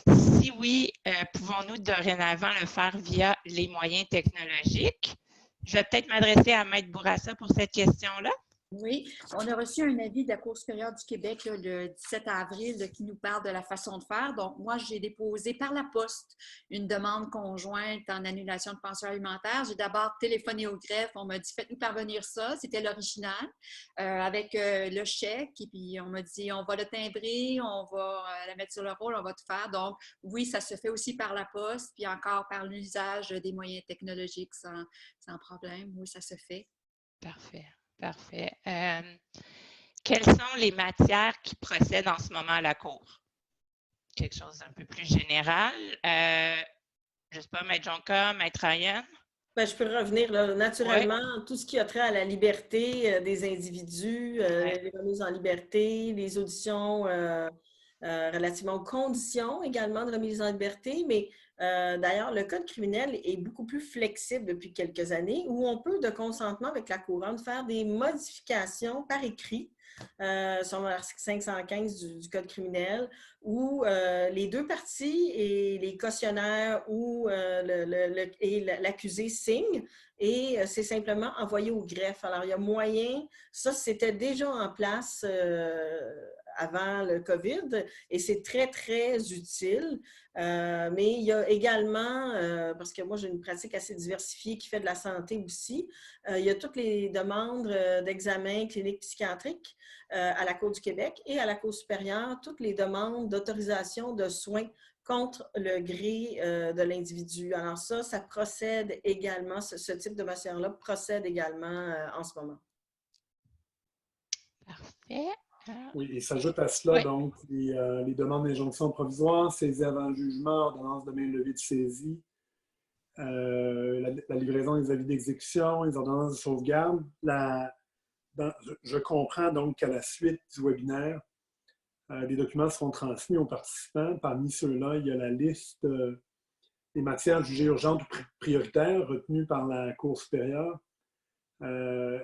Si oui, pouvons-nous dorénavant le faire via les moyens technologiques? Je vais peut-être m'adresser à Maître Bourassa pour cette question-là. Oui, on a reçu un avis de la Cour supérieure du Québec là, le 17 avril qui nous parle de la façon de faire. Donc, moi, j'ai déposé par la poste une demande conjointe en annulation de pension alimentaire. J'ai d'abord téléphoné au greffe. On m'a dit, faites-nous parvenir ça. C'était l'original avec le chèque. Et puis, on m'a dit, on va le timbrer, on va la mettre sur le rôle, on va tout faire. Donc, oui, ça se fait aussi par la poste, puis encore par l'usage des moyens technologiques sans problème. Oui, ça se fait. Parfait. Parfait. Quelles sont les matières qui procèdent en ce moment à la Cour? Quelque chose d'un peu plus général. Je ne sais pas, Maître Jonca, Maître Ryan? Ben, je peux revenir là. Naturellement, tout ce qui a trait à la liberté des individus, les remises en liberté, les auditions relativement aux conditions également de remise en liberté, mais d'ailleurs, le code criminel est beaucoup plus flexible depuis quelques années où on peut, de consentement avec la couronne, faire des modifications par écrit sur l'article 515 du Code criminel, où les deux parties et les cautionnaires ou l'accusé signent et c'est simplement envoyé au greffe. Alors, il y a moyen, ça c'était déjà en place avant le COVID et c'est très, très utile. Mais il y a également, parce que moi j'ai une pratique assez diversifiée qui fait de la santé aussi, il y a toutes les demandes d'examen clinique psychiatrique à la Cour du Québec et à la Cour supérieure, toutes les demandes d'autorisation de soins contre le gré de l'individu. Alors ça procède également, ce type de matière-là procède également en ce moment. Parfait. Oui, et s'ajoute à cela, donc, les demandes d'injonction provisoire, saisie avant jugement, ordonnance de mainlevée de saisie, la livraison des avis d'exécution, les ordonnances de sauvegarde. Je comprends donc qu'à la suite du webinaire, les documents seront transmis aux participants. Parmi ceux-là, il y a la liste des matières jugées urgentes ou prioritaires retenues par la Cour supérieure.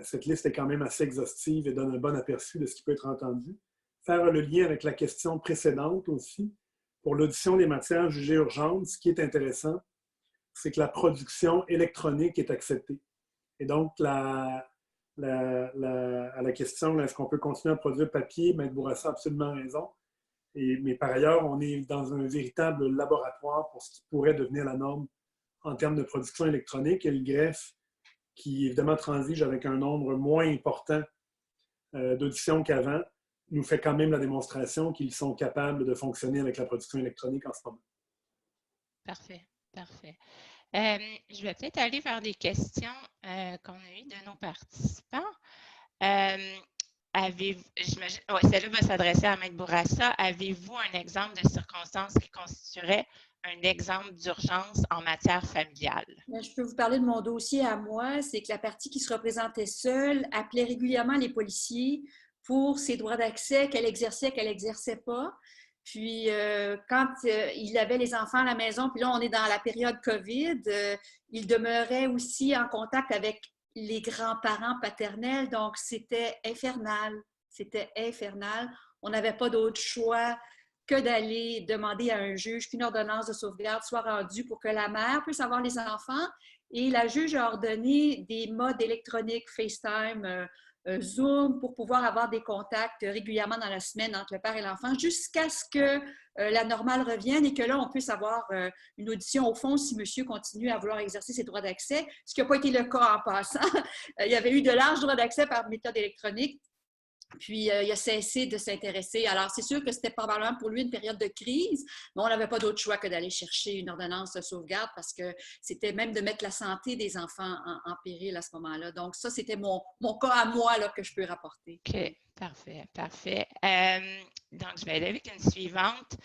Cette liste est quand même assez exhaustive et donne un bon aperçu de ce qui peut être entendu. Faire le lien avec la question précédente aussi. Pour l'audition des matières jugées urgentes, ce qui est intéressant, c'est que la production électronique est acceptée. Et donc, à la question, est-ce qu'on peut continuer à produire papier? Maître Bourassa a absolument raison. Mais par ailleurs, on est dans un véritable laboratoire pour ce qui pourrait devenir la norme en termes de production électronique. Et le greffe, qui évidemment transige avec un nombre moins important d'auditions qu'avant, nous fait quand même la démonstration qu'ils sont capables de fonctionner avec la production électronique en ce moment. Parfait, parfait. Je vais peut-être aller vers les questions qu'on a eues de nos participants. Celle-là va s'adresser à Maître Bourassa. Avez-vous un exemple de circonstance qui constituerait un exemple d'urgence en matière familiale? Je peux vous parler de mon dossier à moi. C'est que la partie qui se représentait seule appelait régulièrement les policiers pour ses droits d'accès qu'elle exerçait pas. Puis, quand il avait les enfants à la maison, puis là, on est dans la période COVID, il demeurait aussi en contact avec les grands-parents paternels. Donc, c'était infernal. C'était infernal. On n'avait pas d'autre choix que d'aller demander à un juge qu'une ordonnance de sauvegarde soit rendue pour que la mère puisse avoir les enfants. Et la juge a ordonné des modes électroniques, FaceTime, Zoom, pour pouvoir avoir des contacts régulièrement dans la semaine entre le père et l'enfant jusqu'à ce que la normale revienne et que là, on puisse avoir une audition au fond si monsieur continue à vouloir exercer ses droits d'accès, ce qui n'a pas été le cas en passant. Il y avait eu de larges droits d'accès par méthode électronique. Puis, il a cessé de s'intéresser. Alors, c'est sûr que c'était probablement pour lui une période de crise, mais on n'avait pas d'autre choix que d'aller chercher une ordonnance de sauvegarde parce que c'était même de mettre la santé des enfants en péril à ce moment-là. Donc, ça, c'était mon cas à moi là, que je peux rapporter. OK, parfait, parfait. Donc, je vais aller avec une suivante.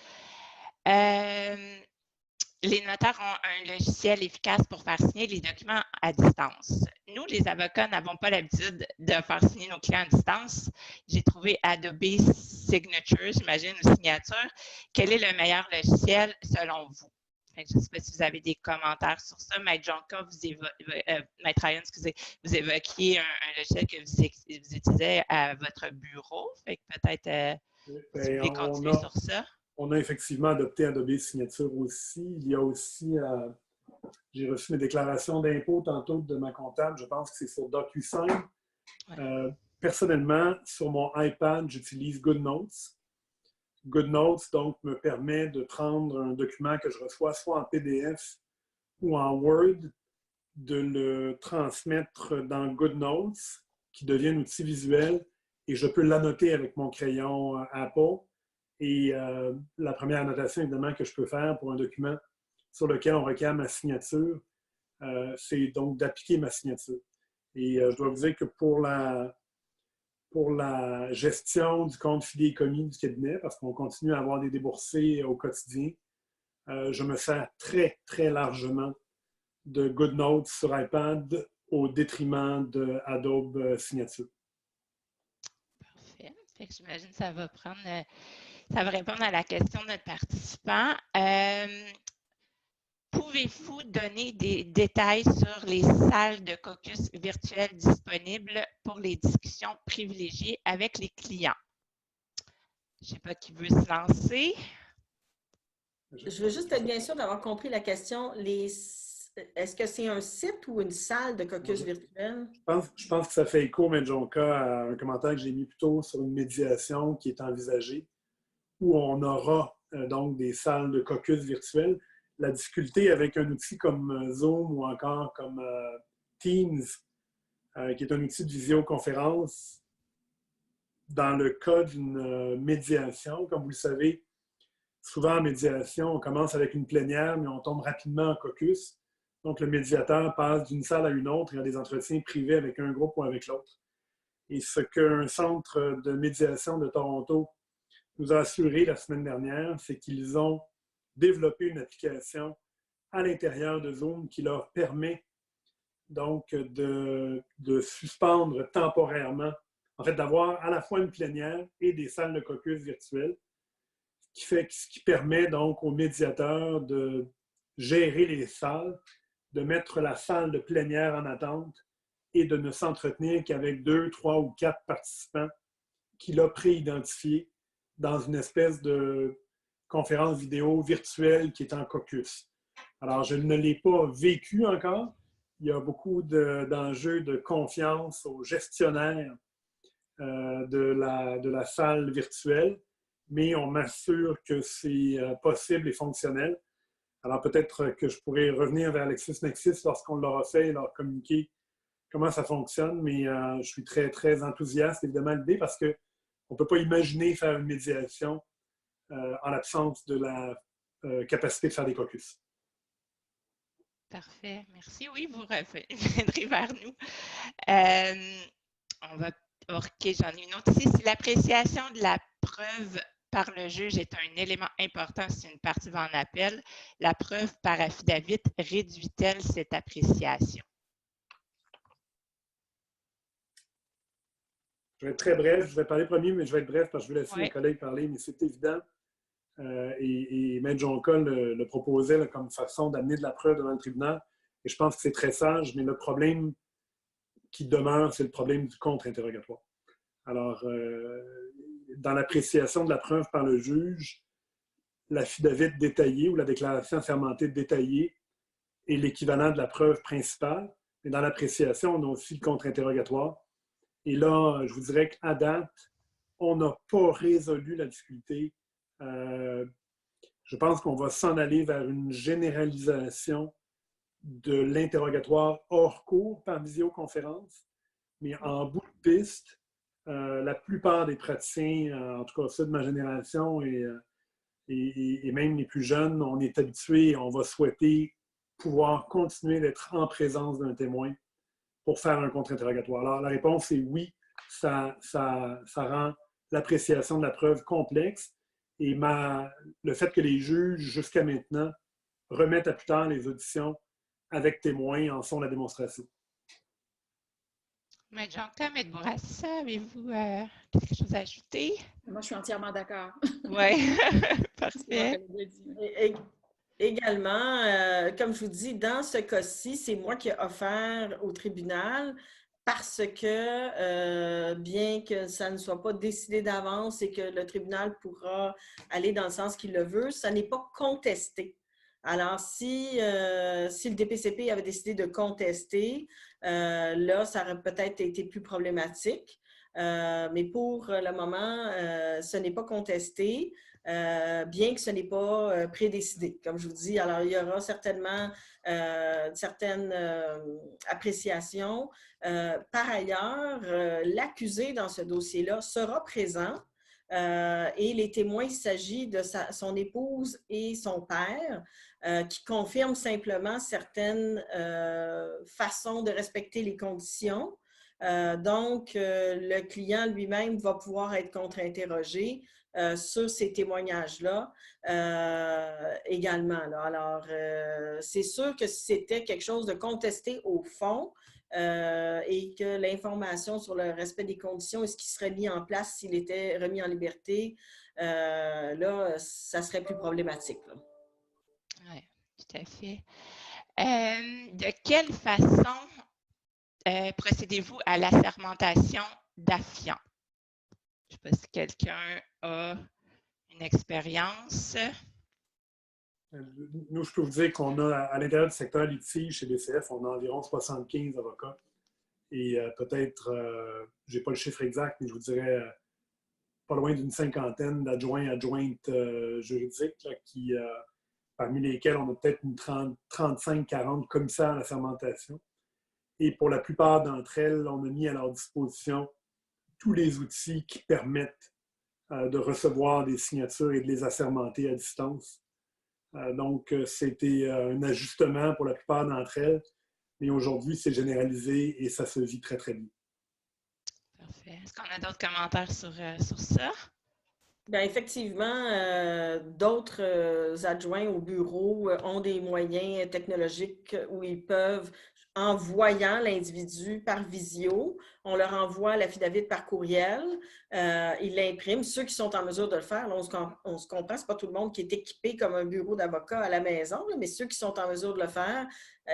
Les notaires ont un logiciel efficace pour faire signer les documents à distance. Nous, les avocats, n'avons pas l'habitude de faire signer nos clients à distance. J'ai trouvé Adobe Signature, j'imagine, une signature. Quel est le meilleur logiciel selon vous? Je ne sais pas si vous avez des commentaires sur ça. Maître Jonca, Maître Ryan, excusez, vous évoquiez un logiciel que vous utilisez à votre bureau. Fait que peut-être si vous voulez continuer sur ça. On a effectivement adopté Adobe Signature aussi. Il y a aussi, j'ai reçu mes déclarations d'impôt tantôt de ma comptable. Je pense que c'est sur DocuSign. Ouais. Personnellement, sur mon iPad, j'utilise GoodNotes. GoodNotes, donc, me permet de prendre un document que je reçois soit en PDF ou en Word, de le transmettre dans GoodNotes, qui devient un outil visuel, et je peux l'annoter avec mon crayon Apple. Et la première annotation, évidemment, que je peux faire pour un document sur lequel on requiert ma signature, c'est donc d'appliquer ma signature. Et je dois vous dire que pour la gestion du compte fidéicommis du cabinet, parce qu'on continue à avoir des déboursés au quotidien, je me sers très, très largement de GoodNotes sur iPad au détriment de Adobe Signature. Parfait. Fait que j'imagine que ça va répondre à la question de notre participant. Pouvez-vous donner des détails sur les salles de caucus virtuelles disponibles pour les discussions privilégiées avec les clients? Je ne sais pas qui veut se lancer. Je veux juste être bien sûr d'avoir compris la question. Est-ce que c'est un site ou une salle de caucus virtuel? Je pense que ça fait écho, Medjonka, à un commentaire que j'ai mis plus tôt sur une médiation qui est envisagée, où on aura donc des salles de caucus virtuelles. La difficulté avec un outil comme Zoom ou encore comme Teams, qui est un outil de visioconférence, dans le cas d'une médiation, comme vous le savez, souvent en médiation, on commence avec une plénière, mais on tombe rapidement en caucus. Donc, le médiateur passe d'une salle à une autre et a des entretiens privés avec un groupe ou avec l'autre. Et ce qu'un centre de médiation de Toronto nous a assuré la semaine dernière, c'est qu'ils ont développé une application à l'intérieur de Zoom qui leur permet donc de suspendre temporairement, en fait, d'avoir à la fois une plénière et des salles de caucus virtuelles, ce qui permet donc aux médiateurs de gérer les salles, de mettre la salle de plénière en attente et de ne s'entretenir qu'avec 2, 3 ou 4 participants qu'il a préidentifiés dans une espèce de conférence vidéo virtuelle qui est en caucus. Alors, je ne l'ai pas vécu encore. Il y a beaucoup d'enjeux de confiance aux gestionnaires de la salle virtuelle, mais on m'assure que c'est possible et fonctionnel. Alors, peut-être que je pourrais revenir vers LexisNexis lorsqu'on l'aura fait et leur communiquer comment ça fonctionne, mais je suis très, très enthousiaste, évidemment, à l'idée parce qu'on ne peut pas imaginer faire une médiation en l'absence de la capacité de faire des caucus. Parfait. Merci. Oui, vous reviendrez vers nous. OK, j'en ai une autre ici. Si l'appréciation de la preuve par le juge est un élément important si une partie va en appel, la preuve par affidavit réduit-elle cette appréciation? Je vais être très bref. Je vais parler premier, mais je vais être bref parce que je vais laisser mes collègues parler, mais c'est évident. Et Medjonka le proposait là, comme façon d'amener de la preuve devant le tribunal. Et je pense que c'est très sage, mais le problème qui demeure, c'est le problème du contre-interrogatoire. Alors, dans l'appréciation de la preuve par le juge, l'affidavit détaillé ou la déclaration assermentée détaillée est l'équivalent de la preuve principale. Mais dans l'appréciation, on a aussi le contre-interrogatoire. Et là, je vous dirais qu'à date, on n'a pas résolu la difficulté. Je pense qu'on va s'en aller vers une généralisation de l'interrogatoire hors cours par visioconférence. Mais en bout de piste, la plupart des praticiens, en tout cas ceux de ma génération et même les plus jeunes, on est habitués, on va souhaiter pouvoir continuer d'être en présence d'un témoin pour faire un contre-interrogatoire. Alors, la réponse est oui, ça rend l'appréciation de la preuve complexe. Et le fait que les juges, jusqu'à maintenant, remettent à plus tard les auditions avec témoins en sont la démonstration. Medjonka, Bourassa, avez-vous quelque chose à ajouter? Moi, je suis entièrement d'accord. Oui, parfait. Également, comme je vous dis, dans ce cas-ci, c'est moi qui ai offert au tribunal parce que, bien que ça ne soit pas décidé d'avance et que le tribunal pourra aller dans le sens qu'il le veut, ça n'est pas contesté. Alors, si le DPCP avait décidé de contester, là, ça aurait peut-être été plus problématique. Mais pour le moment, ce n'est pas contesté. Bien que ce n'est pas prédécidé, comme je vous dis. Alors, il y aura certainement certaines appréciations. Par ailleurs, l'accusé dans ce dossier-là sera présent et les témoins, il s'agit de son épouse et son père qui confirment simplement certaines façons de respecter les conditions. Donc, le client lui-même va pouvoir être contre-interrogé sur ces témoignages-là également. Là. Alors, c'est sûr que si c'était quelque chose de contesté au fond et que l'information sur le respect des conditions et ce qui serait mis en place s'il était remis en liberté, là, ça serait plus problématique. Oui, tout à fait. De quelle façon procédez-vous à l'assermentation d'affiant? Je ne sais pas si quelqu'un a une expérience. Nous, je peux vous dire qu'on a, à l'intérieur du secteur litige chez BCF, on a environ 75 avocats. Et peut-être, je n'ai pas le chiffre exact, mais je vous dirais pas loin d'une cinquantaine d'adjoints, adjointes juridiques, là, qui, parmi lesquels on a peut-être une 35-40 commissaires à la fermentation. Et pour la plupart d'entre elles, on a mis à leur disposition tous les outils qui permettent de recevoir des signatures et de les assermenter à distance. Donc, c'était un ajustement pour la plupart d'entre elles, mais aujourd'hui, c'est généralisé et ça se vit très, très bien. Parfait. Est-ce qu'on a d'autres commentaires sur ça? Bien, effectivement, d'autres adjoints au bureau ont des moyens technologiques où ils peuvent, en voyant l'individu par visio, on leur envoie l'affidavit par courriel, ils l'impriment. Ceux qui sont en mesure de le faire, là, on se comprend, ce n'est pas tout le monde qui est équipé comme un bureau d'avocat à la maison, là, mais ceux qui sont en mesure de le faire,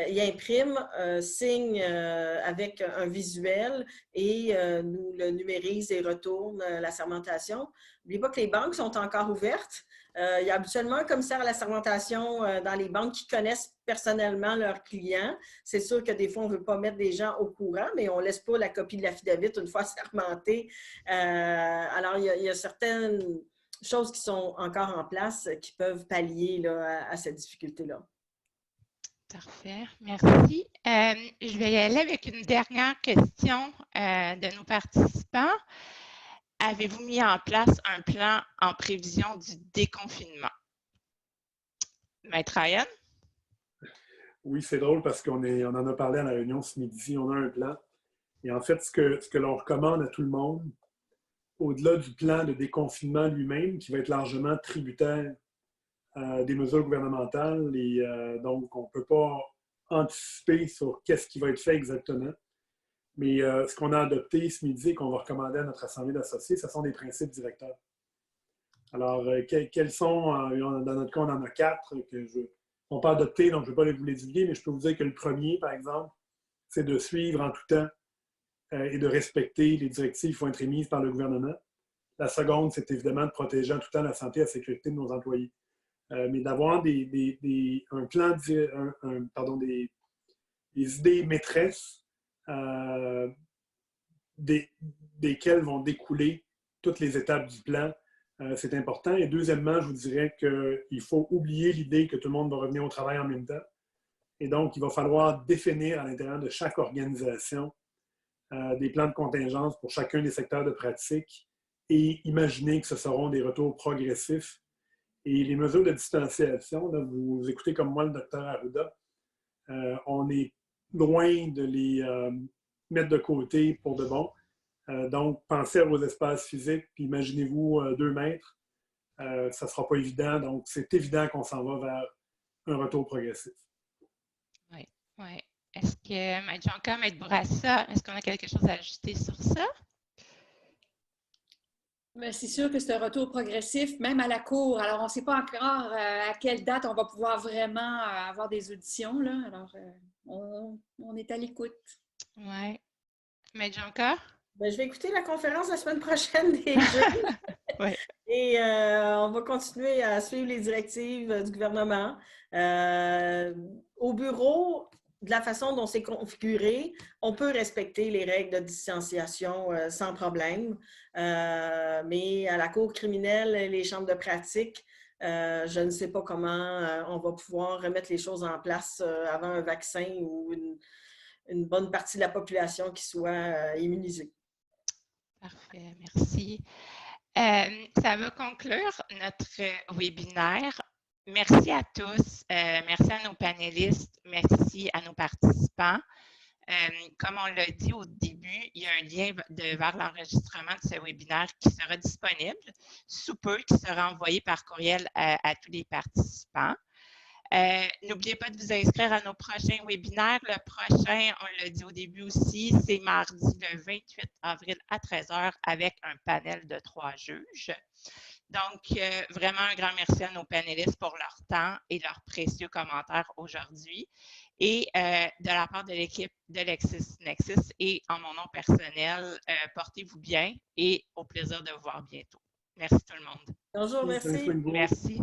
ils impriment, signent avec un visuel et nous le numérisent et retournent la sermentation. N'oubliez pas que les banques sont encore ouvertes. Il y a habituellement un commissaire à la sermentation dans les banques qui connaissent personnellement leurs clients. C'est sûr que des fois, on ne veut pas mettre des gens au courant, mais on ne laisse pas la copie de l'affidavit une fois sermentée. Alors, il y a certaines choses qui sont encore en place qui peuvent pallier là, à cette difficulté-là. Parfait, merci. Je vais y aller avec une dernière question de nos participants. Avez-vous mis en place un plan en prévision du déconfinement? Maître Ryan? Oui, c'est drôle parce qu'on en a parlé à la réunion ce midi, on a un plan. Et en fait, ce que l'on recommande à tout le monde, au-delà du plan de déconfinement lui-même, qui va être largement tributaire des mesures gouvernementales, et donc on ne peut pas anticiper sur qu'est-ce qui va être fait exactement. Mais ce qu'on a adopté ce midi et qu'on va recommander à notre Assemblée d'associés, ce sont des principes directeurs. Alors, quels sont, dans notre cas, on en a 4 que on peut adopter, donc je ne vais pas vous les divulguer, mais je peux vous dire que le premier, par exemple, c'est de suivre en tout temps et de respecter les directives qui vont être émises par le gouvernement. La seconde, c'est évidemment de protéger en tout temps la santé et la sécurité de nos employés. Mais d'avoir un plan, des idées maîtresses desquelles vont découler toutes les étapes du plan, c'est important. Et deuxièmement, je vous dirais qu'il faut oublier l'idée que tout le monde va revenir au travail en même temps. Et donc, il va falloir définir à l'intérieur de chaque organisation des plans de contingence pour chacun des secteurs de pratique et imaginer que ce seront des retours progressifs. Et les mesures de distanciation, là, vous écoutez comme moi le docteur Arruda, on est loin de les mettre de côté pour de bon. Donc, pensez à vos espaces physiques, puis imaginez-vous 2 mètres. Ça ne sera pas évident. Donc, c'est évident qu'on s'en va vers un retour progressif. Oui, oui. Est-ce que, Maître Jonca, Maître Bourassa, est-ce qu'on a quelque chose à ajouter sur ça? C'est sûr que c'est un retour progressif, même à la cour. Alors, on ne sait pas encore à quelle date on va pouvoir vraiment avoir des auditions. Là. Alors, on est à l'écoute. Oui. Maître Jonca? Ben, je vais écouter la conférence la semaine prochaine des juges. Oui. Et on va continuer à suivre les directives du gouvernement. Au bureau, de la façon dont c'est configuré, on peut respecter les règles de distanciation sans problème. Mais à la cour criminelle et les chambres de pratique, je ne sais pas comment on va pouvoir remettre les choses en place avant un vaccin ou une bonne partie de la population qui soit immunisée. Parfait, merci. Ça va conclure notre webinaire. Merci à tous, merci à nos panélistes, merci à nos participants. Comme on l'a dit au début, il y a un lien vers l'enregistrement de ce webinaire qui sera disponible sous peu, qui sera envoyé par courriel à tous les participants. N'oubliez pas de vous inscrire à nos prochains webinaires. Le prochain, on l'a dit au début aussi, c'est mardi le 28 avril à 13 h avec un panel de 3 juges. Donc, vraiment un grand merci à nos panélistes pour leur temps et leurs précieux commentaires aujourd'hui. Et de la part de l'équipe de LexisNexis et en mon nom personnel, portez-vous bien et au plaisir de vous voir bientôt. Merci tout le monde. Bonjour, merci. Merci.